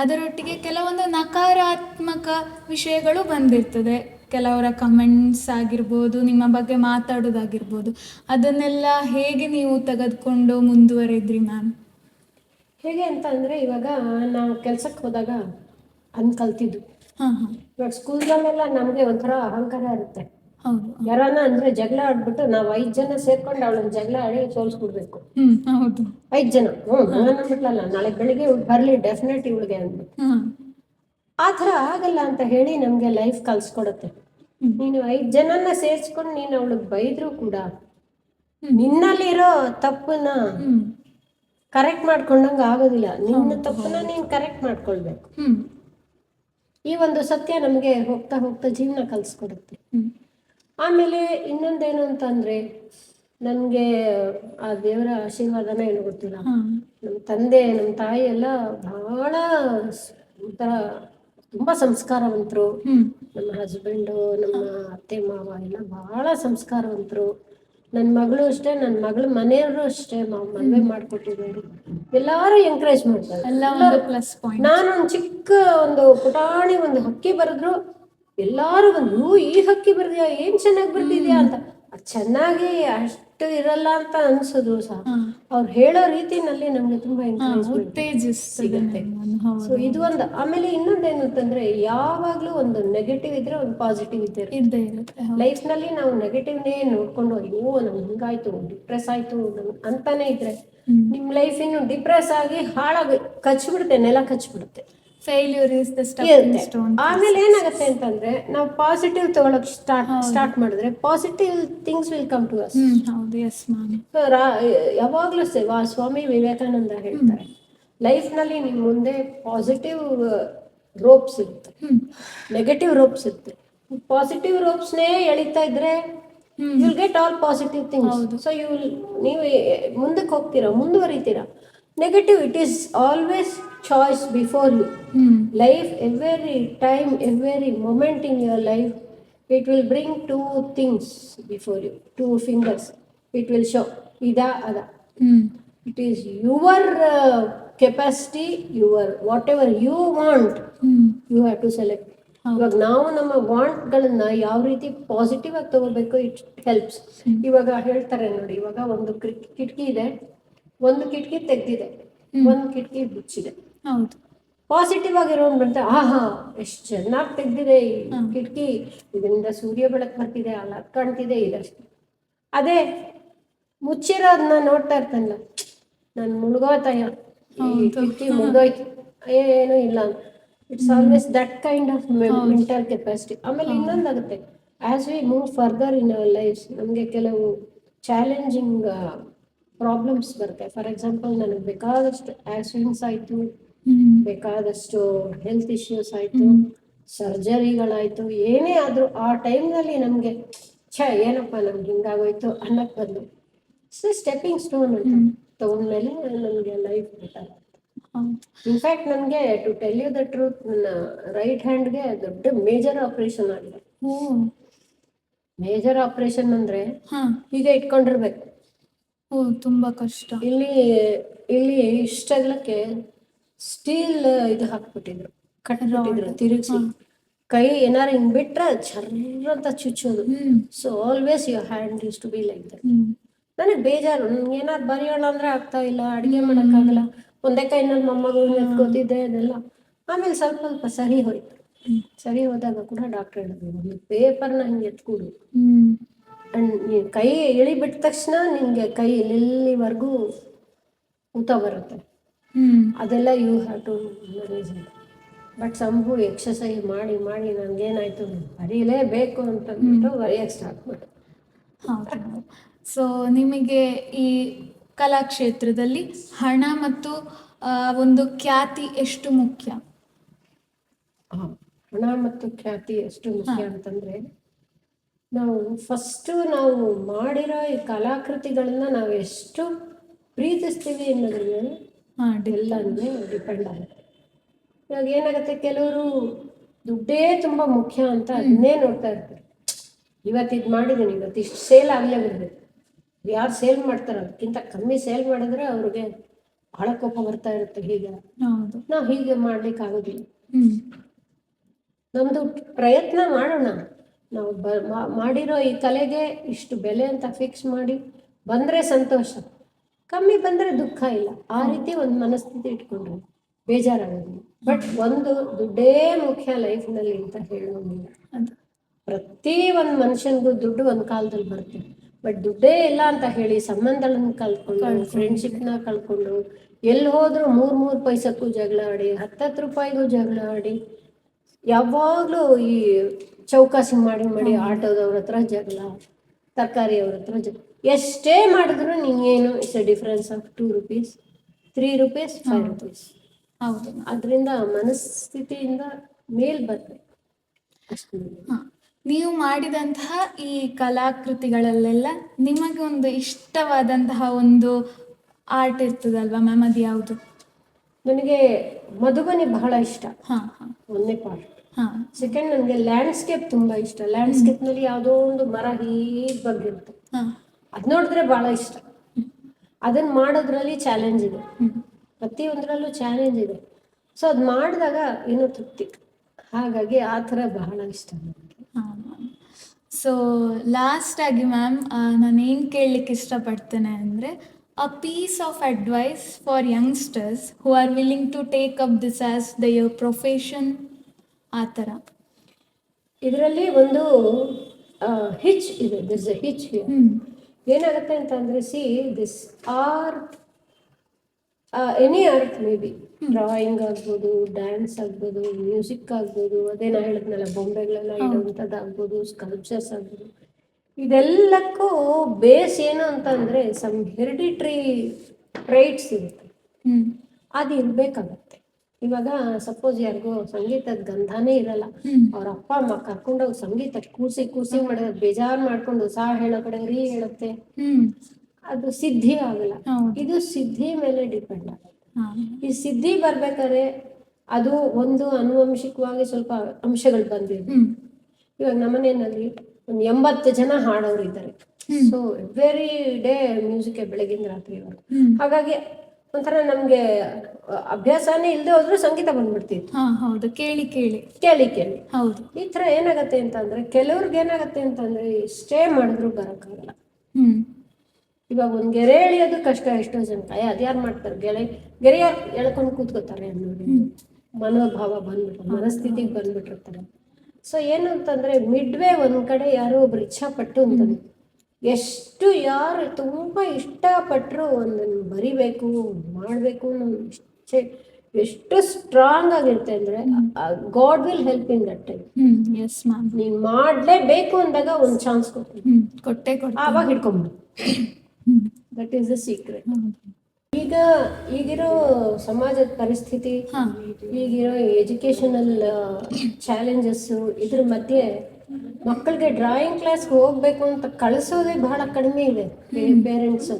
ಅದರೊಟ್ಟಿಗೆ ಕೆಲವೊಂದು ನಕಾರಾತ್ಮಕ ವಿಷಯಗಳು ಬಂದಿರ್ತದೆ. ಕೆಲವರ ಕಮೆಂಟ್ಸ್ ಆಗಿರ್ಬೋದು, ನಿಮ್ಮ ಬಗ್ಗೆ ಮಾತಾಡೋದಾಗಿರ್ಬೋದು, ಅದನ್ನೆಲ್ಲ ಹೇಗೆ ನೀವು ತೆಗೆದುಕೊಂಡು ಮುಂದುವರೆದ್ರಿ ಮ್ಯಾಮ್? ಹೇಗೆ ಅಂತ ಅಂದರೆ ಇವಾಗ ನಾವು ಕೆಲಸಕ್ಕೆ ಹೋದಾಗ ಕಲ್ತಿದ್ದು. ಇವಾಗ ಸ್ಕೂಲ್ನಲ್ಲೆಲ್ಲ ನಮಗೆ ಒಂಥರ ಅಹಂಕಾರ ಇರುತ್ತೆ. ಯಾರನ್ನ ಅಂದರೆ ಜಗಳ ಆಡ್ಬಿಟ್ಟು ನಾವು 5 ಜನ ಸೇರ್ಕೊಂಡು ಅವಳನ್ನ ಜಗಳ ಆಡಿ ಸೋಲ್ಸ್ಬಿಡ್ಬೇಕು. 5 ಜನ ಅಂದ್ಬಿಟ್ಲಲ್ಲ, ನಾಳೆ ಬೆಳಿಗ್ಗೆ ಬರಲಿ ಡೆಫಿನೆಟ್ ಇವಳಿಗೆ ಅಂದ್ಬಿಟ್ಟು. ಆ ಥರ ಆಗಲ್ಲ ಅಂತ ಹೇಳಿ ನಮಗೆ ಲೈಫ್ ಕಲ್ಸ್ಕೊಡುತ್ತೆ. ನೀನು 5 ಜನನ ಸೇರಿಸ್ಕೊಂಡು ನೀನು ಅವಳಿಗೆ ಬೈದ್ರೂ ಕೂಡ ನಿನ್ನಲ್ಲಿರೋ ತಪ್ಪನ್ನ ಕರೆಕ್ಟ್ ಮಾಡ್ಕೊಂಡಂಗೆ ಆಗೋದಿಲ್ಲ. ನಿನ್ನ ತಪ್ಪನ್ನ ನೀನು ಕರೆಕ್ಟ್ ಮಾಡ್ಕೊಳ್ಬೇಕು. ಈ ಒಂದು ಸತ್ಯ ನಮಗೆ ಹೋಗ್ತಾ ಹೋಗ್ತಾ ಜೀವನ ಕಲಿಸ್ಕೊಡುತ್ತೆ. ಆಮೇಲೆ ಇನ್ನೊಂದೇನು ಅಂತಂದರೆ ನನಗೆ ಆ ದೇವರ ಆಶೀರ್ವಾದನ ಏನು ಗೊತ್ತಿಲ್ಲ. ನಮ್ಮ ತಂದೆ ನಮ್ಮ ತಾಯಿ ಎಲ್ಲ ಬಹಳ ಒಂಥರ ತುಂಬ ಸಂಸ್ಕಾರವಂತರು. ನಮ್ಮ ಹಸ್ಬೆಂಡು, ನಮ್ಮ ಅತ್ತೆ ಮಾವ ಎಲ್ಲ ಬಹಳ ಸಂಸ್ಕಾರವಂತರು. ನನ್ನ ಮಗಳು ಅಷ್ಟೇ, ನನ್ನ ಮಗಳ ಮನೆಯವರು ಅಷ್ಟೇ, ಮದುವೆ ಮಾಡಿಕೊಟ್ಟಿದ್ದಾರೆ. ಎಲ್ಲರೂ ಎಂಕರೇಜ್ ಮಾಡ್ತಾರೆ. ನಾನೊಂದು ಚಿಕ್ಕ ಒಂದು ಪುಟಾಣಿ ಒಂದು ಹಕ್ಕಿ ಬರೆದ್ರು ಎಲ್ಲರೂ ಬಂದು ಈ ಹಕ್ಕಿ ಬರ್ದಿಯಾ, ಏನು ಚೆನ್ನಾಗಿ ಬರ್ತಿದ್ಯಾ ಅಂತ. ಅದು ಚೆನ್ನಾಗಿ ಅಷ್ಟು ಇರಲ್ಲ ಅಂತ ಅನ್ಸೋದು ಸಹ ಅವ್ರು ಹೇಳೋ ರೀತಿನಲ್ಲಿ ನಮಗೆ ತುಂಬ ಎಂಕರೇಜ್ ಸಿಗುತ್ತೆ. ಸೊ ಇದು ಒಂದು. ಆಮೇಲೆ ಇನ್ನೊಂದೇನು ಅಂತಂದ್ರೆ ಯಾವಾಗಲೂ ಒಂದು ನೆಗೆಟಿವ್ ಇದ್ರೆ ಒಂದು ಪಾಸಿಟಿವ್ ಇದ್ದೇ ಇರುತ್ತೆ. ಲೈಫ್ನಲ್ಲಿ ನಾವು ನೆಗೆಟಿವ್ನೇ ನೋಡ್ಕೊಂಡು ಅಯ್ಯೋ ನಮ್ಗೆ ಹಿಂಗಾಯ್ತು, ಡಿಪ್ರೆಸ್ ಆಯ್ತು ಅಂತಾನೆ ಇದ್ರೆ ನಿಮ್ಮ ಲೈಫ್ ಇನ್ನು ಡಿಪ್ರೆಸ್ ಆಗಿ ಹಾಳಾಗಿ ಕಚ್ಬಿಡುತ್ತೆ, ನೆಲ ಕಚ್ಬಿಡುತ್ತೆ. Failure is the stepping stone. ಆಮೇಲೆ ಏನಾಗುತ್ತೆ ಅಂತಂದ್ರೆ ನಾವು ಪಾಸಿಟಿವ್ ತಗೊಳಕ್ ಸ್ಟಾರ್ಟ್ ಮಾಡಿದ್ರೆ positive things will come to us. ಹೌದು, ಎಸ್ ಮ್ಯಾಮ್. ಯಾವಾಗಲೂ ಸ್ವಾಮಿ ವಿವೇಕಾನಂದ ಹೇಳ್ತಾರೆ, ಲೈಫ್ನಲ್ಲಿ ನಿಮ್ಮ ಮುಂದೆ ಪಾಸಿಟಿವ್ ರೋಪ್ಸ್ ಇರುತ್ತೆ, ನೆಗೆಟಿವ್ ರೋಪ್ಸ್ ಇರುತ್ತೆ. ಪಾಸಿಟಿವ್ ರೋಪ್ಸ್ನೇ ಎಳಿತಾ ಇದ್ರೆ you will get all positive things. So ನೀವು ಮುಂದಕ್ಕೆ ಹೋಗ್ತೀರಾ, ಮುಂದುವರಿತೀರಾ. Negative, it is always choice before you. Life, every time, every moment in your life, it will bring 2 things before you, 2 fingers. It will show ida ada. It is your capacity, your whatever you want, you have to select. ಇವಾಗ ನಾವು ನಮ್ಮ ವಾಂಟ್ಗಳನ್ನ ಯಾವ ರೀತಿ positive ಆಗಿ ತಗೋಬೇಕು, it helps. ಇವಾಗ ಹೇಳ್ತಾರೆ ನೋಡಿ, ಇವಾಗ ಒಂದು ಕಿಟಕಿ ಇದೆ, ಒಂದು ಕಿಟಕಿ ತೆಗ್ದಿದೆ, ಒಂದು ಕಿಟಕಿ ಮುಚ್ಚಿದೆ. ಪಾಸಿಟಿವ್ ಆಗಿರೋನ್ ಬಂತ ಆಹಾ ಎಷ್ಟು ಚೆನ್ನಾಗಿ ತೆಗ್ದಿದೆ ಈ ಕಿಟಕಿ, ಇದರಿಂದ ಸೂರ್ಯ ಬೆಳಕು ಬರ್ತಿದೆ, ಅಲ್ಲ ಕಾಣ್ತಿದೆ ಇದಷ್ಟು. ಅದೇ ಮುಚ್ಚಿರೋದನ್ನ ನೋಡ್ತಾ ಇರ್ತಾನಲ್ಲ, ನಾನು ಮುಳುಗೋತಯ್ಯ, ಈ ಕಿಟಕಿ ಮುಗ್ದೋಯ್ತು, ಏನೂ ಇಲ್ಲ. It's always that kind of mental capacity. ಆಮೇಲೆ ಇನ್ನೊಂದಾಗುತ್ತೆ, as we move further in our life ನಮಗೆ ಕೆಲವು ಚಾಲೆಂಜಿಂಗ್ ಪ್ರಾಬ್ಲಮ್ಸ್ ಬರುತ್ತೆ. ಫಾರ್ ಎಕ್ಸಾಂಪಲ್, ನನಗೆ ಬೇಕಾದಷ್ಟು ಆಕ್ಸಿಡೆಂಟ್ಸ್ ಆಯಿತು, ಬೇಕಾದಷ್ಟು ಹೆಲ್ತ್ ಇಶ್ಯೂಸ್ ಆಯಿತು, ಸರ್ಜರಿಗಳಾಯಿತು, ಏನೇ ಆದರೂ ಆ ಟೈಮ್ನಲ್ಲಿ ನಮಗೆ ಏನಪ್ಪ ನಮ್ಗೆ ಹಿಂಗಾಗೋಯ್ತು ಅನ್ನೋಕ್ಕೆ ಬದಲು ಸ್ಟೆಪ್ಪಿಂಗ್ ಸ್ಟೋನ್ ಅಂತ ತಗೊಂಡ್ಮೇಲೆ ನನಗೆ ಲೈಫ್ ಬೆಟರ್. ಹೌದು. ಇನ್ಫ್ಯಾಕ್ಟ್ ನನಗೆ to tell you the truth, ನನ್ನ ರೈಟ್ ಹ್ಯಾಂಡ್ಗೆ ದೊಡ್ಡ ಮೇಜರ್ ಆಪರೇಷನ್ ಆಗಿದೆ. ಓ. ಮೇಜರ್ ಆಪರೇಷನ್ ಅಂದರೆ ಹಾ. ಹೀಗೆ ಇಟ್ಕೊಂಡಿರ್ಬೇಕು. ಓ, ತುಂಬಾ ಕಷ್ಟ. ಇಲ್ಲಿ ಇಲ್ಲಿ ಇಷ್ಟಗ್ಲಕ್ಕೆ ಸ್ಟೀಲ್ ಇದು ಹಾಕ್ಬಿಟ್ಟಿದ್ರು, ಕಟ್ಬಿಟ್ಟಿದ್ರು ತಿರುಗಿಸಿ. ಕೈ ಏನಾರು ಹಿಂಗ್ ಬಿಟ್ರೆ ಜರ್ರ ಅಂತ ಚುಚ್ಚೋದು. So always your hand used to be like that. ನನಗೆ ಬೇಜಾರು, ನನ್ಗೆ ಏನಾರು ಬರೆಯೋಣ ಅಂದ್ರೆ ಆಗ್ತಾ ಇಲ್ಲ, ಅಡುಗೆ ಮಾಡೋಕ್ಕಾಗಲ್ಲ. ಒಂದೇ ಕೈನಲ್ಲಿ ಮೊಮ್ಮಗಳು ಎತ್ಕೋತಿದ್ದೆ ಅದೆಲ್ಲ. ಆಮೇಲೆ ಸ್ವಲ್ಪ ಸ್ವಲ್ಪ ಸರಿ ಹೋಯ್ತು. ಸರಿ ಹೋದಾಗ ಕೂಡ ಡಾಕ್ಟರ್ ಹೇಳಿದ್ರು, ಒಂದು ಪೇಪರ್ನ ಹಿಂಗೆ ಎತ್ಕೊಡು, ಅಂಡ್ ನೀನು ಕೈ ಇಳಿಬಿಟ್ಟ ತಕ್ಷಣ ನಿನಗೆ ಕೈ ಇಲ್ಲಿವರೆಗೂ ಊತ ಬರುತ್ತೆ. ಅದೆಲ್ಲ you have to manage. But Shambhu exercise ಮಾಡಿ ಮಾಡಿ ನನಗೇನಾಯಿತು, ಬರೀಲೇಬೇಕು ಅಂತಂದ್ಬಿಟ್ಟು ಬರೆಯೋಕ್ಕೆ ಸ್ಟಾರ್ಟ್ ಮಾಡಿ. ಹೌದು. ಸೊ ನಿಮಗೆ ಈ ಕಲಾಕ್ಷೇತ್ರದಲ್ಲಿ ಹಣ ಮತ್ತು ಒಂದು ಖ್ಯಾತಿ ಎಷ್ಟು ಮುಖ್ಯ? ಹಣ ಮತ್ತು ಖ್ಯಾತಿ ಎಷ್ಟು ಮುಖ್ಯ ಅಂತಂದರೆ, ನಾವು ಫಸ್ಟು ನಾವು ಮಾಡಿರೋ ಈ ಕಲಾಕೃತಿಗಳನ್ನ ನಾವು ಎಷ್ಟು ಪ್ರೀತಿಸ್ತೀವಿ ಅನ್ನೋದ್ರ ಮೇಲೆ ಎಲ್ಲನೂ ಡಿಪೆಂಡ್ ಆಗುತ್ತೆ. ಇವಾಗ ಏನಾಗುತ್ತೆ, ಕೆಲವರು ದುಡ್ಡೇ ತುಂಬ ಮುಖ್ಯ ಅಂತ ಅದನ್ನೇ ನೋಡ್ತಾ ಇರ್ತಾರೆ. ಇವತ್ತು ಇದು ಮಾಡಿದ್ದೀನಿ, ಇವತ್ತು ಇಷ್ಟು ಸೇಲ್ ಆಗಲೇ ಬಿಡಬೇಕು. ಯಾರು ಸೇಲ್ ಮಾಡ್ತಾರೋ ಅದಕ್ಕಿಂತ ಕಮ್ಮಿ ಸೇಲ್ ಮಾಡಿದ್ರೆ ಅವ್ರಿಗೆ ಬಹಳ ಕೋಪ ಬರ್ತಾ ಇರುತ್ತೆ. ಹೀಗೆ ನಾವು ಹೀಗೆ ಮಾಡ್ಲಿಕ್ಕಾಗೋದಿಲ್ಲ. ನಮ್ಮದು ಪ್ರಯತ್ನ ಮಾಡೋಣ. ನಾವು ಮಾಡಿರೋ ಈ ಕಲೆಗೆ ಇಷ್ಟು ಬೆಲೆ ಅಂತ ಫಿಕ್ಸ್ ಮಾಡಿ ಬಂದರೆ ಸಂತೋಷ, ಕಮ್ಮಿ ಬಂದರೆ ದುಃಖ ಇಲ್ಲ. ಆ ರೀತಿ ಒಂದು ಮನಸ್ಥಿತಿ ಇಟ್ಕೊಂಡ್ರೆ ಬೇಜಾರಾಗೋದಿಲ್ಲ. ಬಟ್ ಒಂದು ದುಡ್ಡೇ ಮುಖ್ಯ ಲೈಫ್ನಲ್ಲಿ ಅಂತ ಹೇಳೋದಿಲ್ಲ. ಪ್ರತಿ ಒಂದು ಮನುಷ್ಯನಿಗೂ ದುಡ್ಡು ಒಂದು ಕಾಲದಲ್ಲಿ ಬರುತ್ತೆ. ಬಟ್ ದುಡ್ಡೇ ಇಲ್ಲ ಅಂತ ಹೇಳಿ ಸಂಬಂಧಗಳನ್ನು ಕಳ್ಕೊಂಡು, ಫ್ರೆಂಡ್ಶಿಪ್ನ ಕಳ್ಕೊಂಡು, ಎಲ್ಲಿ ಹೋದರೂ 3 ಪೈಸಕ್ಕೂ ಜಗಳ ಆಡಿ, 10 ರೂಪಾಯಿಗೂ ಜಗಳ ಆಡಿ, ಯಾವಾಗಲೂ ಈ ಚೌಕಾಸಿ ಮಾಡಿ ಮಾಡಿ ಆಟೋದವ್ರ ಹತ್ರ ಜಗಳ, ತರಕಾರಿಯವ್ರ ಹತ್ರ ಜಗಳ. ಎಷ್ಟೇ ಮಾಡಿದ್ರು ನಿಂಗೇನು it's a difference of 2 rupees, 3 rupees, 5 rupees. ಹೌದು. ಅದರಿಂದ ಮನಸ್ಥಿತಿಯಿಂದ ಮೇಲ್ ಬರಬೇಕು ಅಷ್ಟು. ನೀವು ಮಾಡಿದಂತಹ ಈ ಕಲಾಕೃತಿಗಳಲ್ಲೆಲ್ಲ ನಿಮಗೆ ಒಂದು ಇಷ್ಟವಾದಂತಹ ಒಂದು ಆರ್ಟ್ ಇರ್ತದಲ್ವಾ ಮ್ಯಾಮ್, ಅದು ಯಾವುದು? ನನಗೆ ಮಧುಬನಿ ಬಹಳ ಇಷ್ಟ. ಒಂದನೇ ಪಾರ್ಟ್. ಸೆಕೆಂಡ್, ನನಗೆ ಲ್ಯಾಂಡ್ಸ್ಕೇಪ್ ತುಂಬ ಇಷ್ಟ. ಲ್ಯಾಂಡ್ಸ್ಕೇಪ್ನಲ್ಲಿ ಯಾವುದೋ ಒಂದು ಮರ ಹೀಗೆ ಬಂದಿರುತ್ತೆ, ಅದು ನೋಡಿದ್ರೆ ಭಾಳ ಇಷ್ಟ. ಅದನ್ನು ಮಾಡೋದ್ರಲ್ಲಿ ಚಾಲೆಂಜ್ ಇದೆ, ಪ್ರತಿಯೊಂದರಲ್ಲೂ ಚಾಲೆಂಜ್ ಇದೆ. ಸೊ ಅದು ಮಾಡಿದಾಗ ಏನೋ ತೃಪ್ತಿ. ಹಾಗಾಗಿ ಆ ಥರ ಬಹಳ ಇಷ್ಟ ನನಗೆ. ಸೊ ಲಾಸ್ಟಾಗಿ ಮ್ಯಾಮ್, ನಾನೇನು ಕೇಳಲಿಕ್ಕೆ ಇಷ್ಟಪಡ್ತೇನೆ ಅಂದರೆ, a piece of advice for youngsters who are willing to take up this as their profession, ಆ ಥರ. ಇದರಲ್ಲಿ ಒಂದು ಹಿಚ್ ಇದೆ, ದಿಸ್ ಎ ಹಿಚ್. ಏನಾಗುತ್ತೆ ಅಂತಂದರೆ, see this art, any art may be, drawing ಆಗ್ಬೋದು, ಡ್ಯಾನ್ಸ್ ಆಗ್ಬೋದು, ಮ್ಯೂಸಿಕ್ ಆಗ್ಬೋದು, ಅದೇ ನಾ ಹೇಳಿದ್ನಲ್ಲ ಬೊಂಬೆಗಳೆಲ್ಲ ಇಡುವಂಥದ್ದು ಆಗ್ಬೋದು, ಸ್ಕಲ್ಪ್ಚರ್ಸ್ ಆಗ್ಬೋದು, ಇದೆಲ್ಲಕ್ಕೂ ಬೇಸ್ ಏನು ಅಂತಂದರೆ ಸಮ್ ಹೆರಿಡಿಟ್ರಿ ಟ್ರೈಟ್ಸ್ ಇರುತ್ತೆ. ಅದು ಇರಬೇಕಾಗತ್ತೆ. ಇವಾಗ ಸಪೋಸ್ ಯಾರಿಗೋ ಸಂಗೀತದ ಗಂಧನೇ ಇರಲ್ಲ, ಅವ್ರ ಅಪ್ಪ ಅಮ್ಮ ಕರ್ಕೊಂಡೋಗಿ ಸಂಗೀತ ಕೂಸಿ ಮಾಡಿದ್ರೆ ಬೇಜಾರು ಮಾಡ್ಕೊಂಡು ಸಾ ಹೇಳೋ ಕಡೆ ರೀ ಹೇಳುತ್ತೆ, ಅದು ಸಿದ್ಧಿ ಆಗಲ್ಲ. ಇದು ಸಿದ್ಧಿ ಮೇಲೆ ಡಿಪೆಂಡ್ ಆಗುತ್ತೆ. ಈ ಸಿದ್ಧಿ ಬರ್ಬೇಕಾದ್ರೆ ಅದು ಒಂದು ಆನುವಂಶಿಕವಾಗಿ ಸ್ವಲ್ಪ ಅಂಶಗಳು ಬಂದಿದೆ. ಇವಾಗ ನಮ್ಮನೆಯಲ್ಲಿ ಒಂದು 80 ಜನ ಹಾಡೋರು ಇದ್ದಾರೆ. ಸೊ ಎವ್ರಿ ಡೇ ಮ್ಯೂಸಿಕ್ ಬೆಳಗಿನ ರಾತ್ರಿವರೆಗೂ. ಹಾಗಾಗಿ ಒಂಥರ ನಮ್ಗೆ ಅಭ್ಯಾಸನೇ ಇಲ್ಲದೆ ಹೋದ್ರೂ ಸಂಗೀತ ಬಂದ್ಬಿಡ್ತಿತ್ತು. ಕೇಳಿ ಹೌದು. ಈ ತರ ಏನಾಗತ್ತೆ ಅಂತಂದ್ರೆ, ಕೆಲವ್ರಿಗೆ ಏನಾಗತ್ತೆ ಅಂತಂದ್ರೆ ಸ್ಟೇ ಮಾಡಿದ್ರು ಬರೋಕ್ಕಾಗಲ್ಲ. ಇವಾಗ ಒಂದು ಗೆರೆ ಎಳೆಯೋದು ಕಷ್ಟ. ಎಷ್ಟೋ ಜನ ಅದ್ಯಾರು ಮಾಡ್ತಾರೆ, ಗೆರೆ ಎಳ್ಕೊಂಡು ಕೂತ್ಕೋತಾರೆ ಅನ್ನೋದು ಮನೋಭಾವ ಬಂದ್ಬಿಟ್ರೆ, ಮನಸ್ಥಿತಿಗೆ ಬಂದ್ಬಿಟ್ಟಿರ್ತಾರೆ. ಸೊ ಏನು ಅಂತಂದ್ರೆ, ಮಿಡ್ವೇ ಒಂದ್ ಕಡೆ ಯಾರೋ ಒಬ್ರು ಇಚ್ಛಾಪಟ್ಟು ಅಂತಂದ್ರೆ, ಎಷ್ಟು ಯಾರು ತುಂಬ ಇಷ್ಟಪಟ್ಟರು ಒಂದನ್ನು ಬರಿಬೇಕು ಮಾಡಬೇಕು ಅನ್ನೋ ಇಚ್ಛೆ ಎಷ್ಟು ಸ್ಟ್ರಾಂಗ್ ಆಗಿರುತ್ತೆ ಅಂದರೆ, God will help in that time. ನೀನು ಮಾಡಲೇಬೇಕು ಅಂದಾಗ ಒಂದು ಚಾನ್ಸ್ ಕೊಟ್ಟೆ ಆವಾಗ ಹಿಡ್ಕೊಂಬಿಡು. That is the secret. ಈಗಿರೋ ಸಮಾಜದ ಪರಿಸ್ಥಿತಿ, ಈಗಿರೋ ಎಜುಕೇಶನಲ್ ಚಾಲೆಂಜಸ್ಸು, ಇದ್ರ ಮಧ್ಯೆ ಮಕ್ಕಳಿಗೆ ಡ್ರಾಯಿಂಗ್ ಕ್ಲಾಸ್ಗೆ ಹೋಗ್ಬೇಕು ಅಂತ ಕಳಿಸೋದೇ ಬಹಳ ಕಡಿಮೆ ಇದೆ ಪೇರೆಂಟ್ಸ್.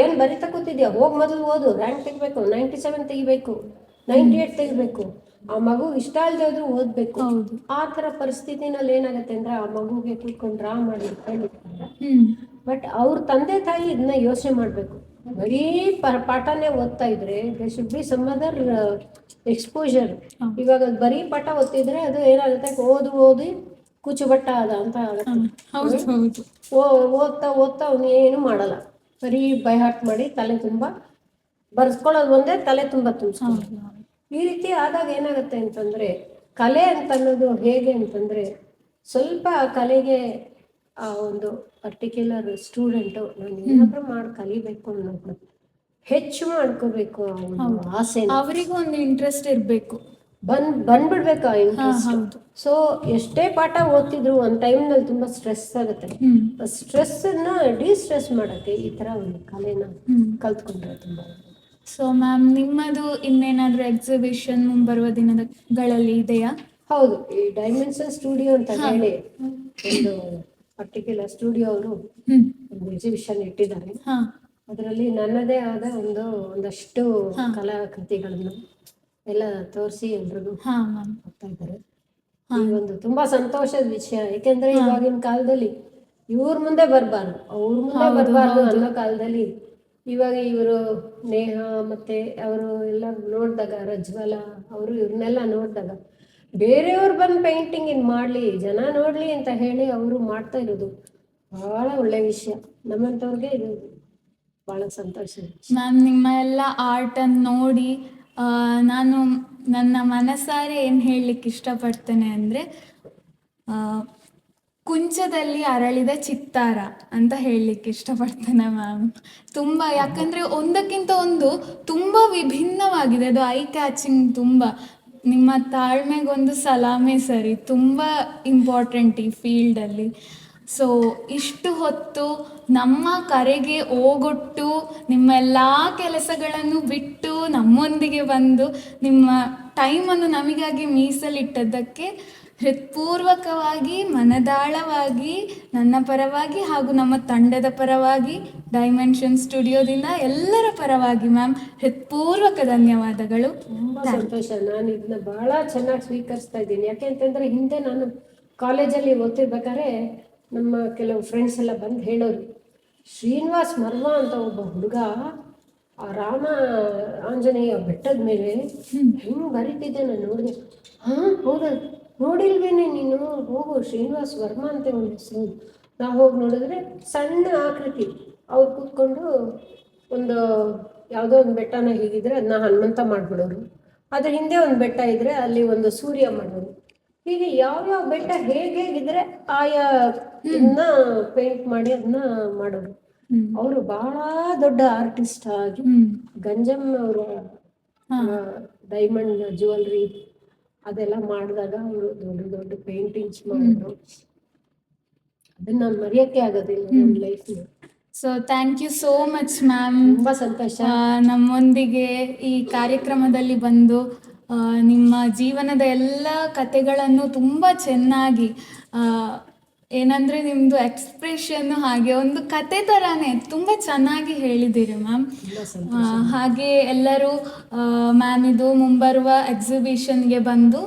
ಏನ್ ಬರಿತಾ ಕೂತಿದ್ಯಾ, ಹೋಗಿ ಮೊದಲು ಓದು, ರ್ಯಾಂಕ್ ತೆಗಿಬೇಕು, 97 ತೆಗಿಬೇಕು, 98 ತೆಗಿಬೇಕು, ಆ ಮಗು ಇಷ್ಟ ಅಲ್ದೇ ಹೋದ್ರು ಓದ್ಬೇಕು. ಆ ಥರ ಪರಿಸ್ಥಿತಿನಲ್ಲಿ ಏನಾಗುತ್ತೆ ಅಂದ್ರೆ ಆ ಮಗುಗೆ ಕೂತ್ಕೊಂಡು ಡ್ರಾ ಮಾಡಿ ಹೇಳಿರ್ತಾರೆ. ಬಟ್ ಅವ್ರ ತಂದೆ ತಾಯಿ ಇದನ್ನ ಯೋಚನೆ ಮಾಡ್ಬೇಕು. ಬರೀ ಪಾಠನೇ ಓದ್ತಾ ಇದ್ರೆ they should be some other exposure. ಇವಾಗ ಬರೀ ಪಾಠ ಓದ್ತಿದ್ರೆ ಅದು ಏನಾಗುತ್ತೆ, ಓದಿ ಕುಚುಬಟ್ಟ ಅದ ಅಂತ ಆಗುತ್ತೆ. ಓದ್ತಾ ಅವ್ನು ಏನು ಮಾಡಲ್ಲ, ಬರೀ ಬೈ ಹಾರ್ಟ್ ಮಾಡಿ ತಲೆ ತುಂಬ ಬರ್ಸ್ಕೊಳ್ಳೋದು ಒಂದೇ, ತಲೆ ತುಂಬ ತುಂಬಿಸ್ಕೊಳ್ಳೋದು. ಈ ರೀತಿ ಆದಾಗ ಏನಾಗುತ್ತೆ ಅಂತಂದ್ರೆ ಕಲೆ ಅಂತ ಅನ್ನೋದು ಹೇಗೆ ಅಂತಂದ್ರೆ ಸ್ವಲ್ಪ ಕಲೆಗೆ ಆ ಒಂದು ಪರ್ಟಿಕ್ಯುಲರ್ ಸ್ಟೂಡೆಂಟು ನಾನು ಏನಾದ್ರೂ ಮಾಡಿ ಕಲಿಬೇಕು ಅನ್ನೋದು ಹೆಚ್ಚು ಮಾಡ್ಕೋಬೇಕು. ಆ ಒಂದು ಆಸೆ ಅವರಿಗೂ ಒಂದು ಇಂಟ್ರೆಸ್ಟ್ ಇರಬೇಕು, ಬಂದ್ಬಿಡ್ಬೇಕು ಆ ಇಂಟ್ರೆಸ್ಟ್. ಸೊ ಎಷ್ಟೇ ಪಾಠ ಓದ್ತಿದ್ರು ಒಂದು ಟೈಮ್ನಲ್ಲಿ ತುಂಬಾ ಸ್ಟ್ರೆಸ್ ಆಗುತ್ತೆ. ಸ್ಟ್ರೆಸ್ ಅನ್ನ ಡಿಸ್ಟ್ರೆಸ್ ಮಾಡಕ್ಕೆ ಈ ತರ ಒಂದು ಕಲೆನ ಕಲ್ತ್ಕೊಂಡ್ರೆ ತುಂಬಾ. ಸೊ ಮ್ಯಾಮ್, ನಿಮ್ಮದು ಇನ್ನೇನಾದ್ರೂ ಎಕ್ಸಿಬಿಷನ್ ಮುಂಬರುವ ದಿನಗಳಲ್ಲಿ ಇದೆಯಾ? ಹೌದು, ಈ ಡೈಮೆನ್ಷನ್ ಸ್ಟುಡಿಯೋ ಅಂತ ಹೇಳಿ ಒಂದು ಪರ್ಟಿಕ್ಯುಲರ್ ಸ್ಟುಡಿಯೋ ಅವರು ಒಂದು ಎಕ್ಸಿಬಿಷನ್ ಇಟ್ಟಿದ್ದಾರೆ. ಅದರಲ್ಲಿ ನನ್ನದೇ ಆದ ಒಂದಷ್ಟು ಕಲಾಕೃತಿಗಳನ್ನು ಎಲ್ಲ ತೋರಿಸಿ ಎಲ್ರಿಗೂ ಹೋಗ್ತಾ ಇದ್ದಾರೆ. ಈ ಒಂದು ತುಂಬಾ ಸಂತೋಷದ ವಿಷಯ. ಯಾಕೆಂದ್ರೆ ಇವಾಗಿನ ಕಾಲದಲ್ಲಿ ಇವ್ರ ಮುಂದೆ ಬರಬಾರ್ದು, ಅವ್ರ ಮುಂದೆ ಬರಬಾರ್ದು ಅನ್ನೋ ಕಾಲದಲ್ಲಿ ಇವಾಗ ಇವರು ನೇಹ ಮತ್ತೆ ಅವರು ಎಲ್ಲ ನೋಡಿದಾಗ, ರಜ್ವಲ ಅವರು ಇವ್ರನ್ನೆಲ್ಲ ನೋಡಿದಾಗ ಬೇರೆಯವ್ರು ಬಂದು ಪೇಂಟಿಂಗ್ ಮಾಡಲಿ, ಜನ ನೋಡಲಿ ಅಂತ ಹೇಳಿ ಅವರು ಮಾಡ್ತಾ ಇರೋದು ಬಹಳ ಒಳ್ಳೆ ವಿಷಯ. ನಮ್ಮಂಥವ್ರಿಗೆ ಇದು ಬಹಳ ಸಂತೋಷ. ಮ್ಯಾಮ್, ನಿಮ್ಮ ಎಲ್ಲ ಆರ್ಟನ್ನು ನೋಡಿ ನಾನು ನನ್ನ ಮನಸಾರೆ ಏನು ಹೇಳಲಿಕ್ಕೆ ಇಷ್ಟಪಡ್ತೇನೆ ಅಂದರೆ, ಕುಂಚದಲ್ಲಿ ಅರಳಿದ ಚಿತ್ತಾರ ಅಂತ ಹೇಳಲಿಕ್ಕೆ ಇಷ್ಟಪಡ್ತೇನೆ ಮ್ಯಾಮ್. ತುಂಬ, ಯಾಕಂದರೆ ಒಂದಕ್ಕಿಂತ ಒಂದು ತುಂಬ ವಿಭಿನ್ನವಾಗಿದೆ, ಅದು ಐ ಕ್ಯಾಚಿಂಗ್. ತುಂಬ ನಿಮ್ಮ ತಾಳ್ಮೆಗೊಂದು ಸಲಾಮೆ ಸರಿ, ತುಂಬ ಇಂಪಾರ್ಟೆಂಟ್ ಈ ಫೀಲ್ಡಲ್ಲಿ. ಸೊ ಇಷ್ಟು ಹೊತ್ತು ನಮ್ಮ ಕರೆಗೆ ಓಗೊಟ್ಟು ನಿಮ್ಮೆಲ್ಲ ಕೆಲಸಗಳನ್ನು ಬಿಟ್ಟು ನಮ್ಮೊಂದಿಗೆ ಬಂದು ನಿಮ್ಮ ಟೈಮನ್ನು ನಮಗಾಗಿ ಮೀಸಲಿಟ್ಟದ್ದಕ್ಕೆ ಹೃತ್ಪೂರ್ವಕವಾಗಿ, ಮನದಾಳವಾಗಿ, ನನ್ನ ಪರವಾಗಿ ಹಾಗೂ ನಮ್ಮ ತಂಡದ ಪರವಾಗಿ, ಡೈಮೆನ್ಷನ್ ಸ್ಟುಡಿಯೋದಿಂದ ಎಲ್ಲರ ಪರವಾಗಿ ಮ್ಯಾಮ್ ಹೃತ್ಪೂರ್ವಕ ಧನ್ಯವಾದಗಳು. ತುಂಬ ಸಂತೋಷ. ನಾನು ಇದನ್ನ ಬಹಳ ಚೆನ್ನಾಗಿ ಸ್ವೀಕರಿಸ್ತಾ ಇದ್ದೀನಿ. ಯಾಕೆಂತಂದ್ರೆ ಹಿಂದೆ ನಾನು ಕಾಲೇಜಲ್ಲಿ ಓದ್ತಿರ್ಬೇಕಾದ್ರೆ ನಮ್ಮ ಕೆಲವು ಫ್ರೆಂಡ್ಸ್ ಎಲ್ಲ ಬಂದು ಹೇಳೋರು, ಶ್ರೀನಿವಾಸ್ ಮರ್ವ ಅಂತ ಒಬ್ಬ ಹುಡುಗ ಆ ರಾಮ ಆಂಜನೇಯ ಬೆಟ್ಟದ ಮೇಲೆ ಹೆಂಗೆ ಬರೀತಿದ್ದೆ ನಾನು ನೋಡಿದೆ. ಹೌದಾ, ನೋಡಿಲ್ವೇನೆ ನೀನು, ಹೋಗು ಶ್ರೀನಿವಾಸ್ ವರ್ಮಾ ಅಂತ ಒಂದು ಹೆಸರು. ನಾವು ಹೋಗಿ ನೋಡಿದ್ರೆ ಸಣ್ಣ ಆಕೃತಿ, ಅವ್ರು ಕೂತ್ಕೊಂಡು ಒಂದು ಯಾವುದೋ ಒಂದು ಬೆಟ್ಟನ ಹೀಗಿದ್ರೆ ಅದನ್ನ ಹನುಮಂತ ಮಾಡಿಬಿಡೋರು, ಅದ್ರ ಹಿಂದೆ ಒಂದು ಬೆಟ್ಟ ಇದ್ರೆ ಅಲ್ಲಿ ಒಂದು ಸೂರ್ಯ ಮಾಡೋರು. ಹೀಗೆ ಯಾವ್ಯಾವ ಬೆಟ್ಟ ಹೇಗಿದ್ರೆ ಆಯಾ ಇದನ್ನ ಪೇಂಟ್ ಮಾಡಿ ಅದನ್ನ ಮಾಡೋರು. ಅವರು ಬಹಳ ದೊಡ್ಡ ಆರ್ಟಿಸ್ಟ್ ಆಗಿ ಗಂಜಮ್ ಅವರ ಡೈಮಂಡ್ ಜ್ಯುವೆಲ್ರಿ ಅದೆಲ್ಲ ಮಾಡಿದಾಗ ಅವರು ದೊಡ್ಡ ದೊಡ್ಡ ಪೇಂಟಿಂಗ್ಸ್ ಮಾಡಿದ್ರು. ಅದನ್ನ ನಾನು ಮರೆಯೋಕ್ಕೆ ಆಗೋದಿಲ್ಲ ನನ್ನ ಲೈಫ್ನ. So thank you so much ma'am. ತುಂಬ ಸಂತೋಷ ನಮ್ಮೊಂದಿಗೆ ಈ ಕಾರ್ಯಕ್ರಮದಲ್ಲಿ ಬಂದು ನಿಮ್ಮ ಜೀವನದ ಎಲ್ಲ ಕಥೆಗಳನ್ನು ತುಂಬ ಚೆನ್ನಾಗಿ, ಏನಂದರೆ ನಿಮ್ಮದು ಎಕ್ಸ್ಪ್ರೆಷನ್ನು ಹಾಗೆ ಒಂದು ಕತೆ ಥರನೇ ತುಂಬ ಚೆನ್ನಾಗಿ ಹೇಳಿದ್ದೀರಿ ಮ್ಯಾಮ್. ಹಾಗೆ ಎಲ್ಲರೂ ಮ್ಯಾಮ್ ಇದು ಮುಂಬರುವ ಎಕ್ಸಿಬಿಷನ್ಗೆ ಬಂದು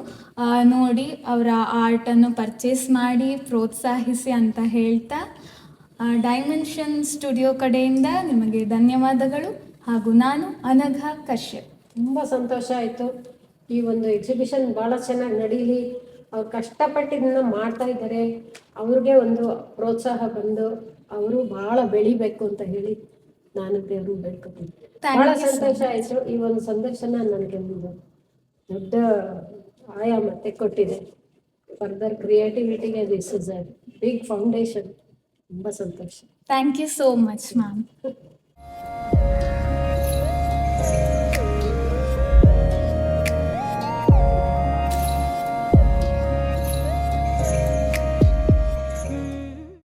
ನೋಡಿ ಅವರ ಆರ್ಟನ್ನು ಪರ್ಚೇಸ್ ಮಾಡಿ ಪ್ರೋತ್ಸಾಹಿಸಿ ಅಂತ ಹೇಳ್ತಾ, ಡೈಮೆನ್ಷನ್ ಸ್ಟುಡಿಯೋ ಕಡೆಯಿಂದ ನಿಮಗೆ ಧನ್ಯವಾದಗಳು. ಹಾಗೂ ನಾನು ಅನಘ ಕಶ್ಯಪ್. ತುಂಬ ಸಂತೋಷ ಆಯಿತು. ಈ ಒಂದು ಎಕ್ಸಿಬಿಷನ್ ಭಾಳ ಚೆನ್ನಾಗಿ ನಡೀಲಿ. ಅವ್ರು ಕಷ್ಟಪಟ್ಟಿದ್ದನ್ನ ಮಾಡ್ತಾ ಇದ್ದಾರೆ, ಅವ್ರಿಗೆ ಒಂದು ಪ್ರೋತ್ಸಾಹ ಬಂದು ಅವರು ಭಾಳ ಬೆಳಿಬೇಕು ಅಂತ ಹೇಳಿ ನಾನು ದೇವರು ಬೇಡ್ಕೊತೀನಿ. ಭಾಳ ಸಂತೋಷ ಆಯಿತು. ಈ ಒಂದು ಸಂದರ್ಶನ ನನಗೆ ಒಂದು ದೊಡ್ಡ ಆಯಾಮ ಕೊಟ್ಟಿದೆ. ಫರ್ದರ್ ಕ್ರಿಯೇಟಿವಿಟಿಗೆ this is a big foundation. ತುಂಬ ಸಂತೋಷ. Thank you so much ma'am.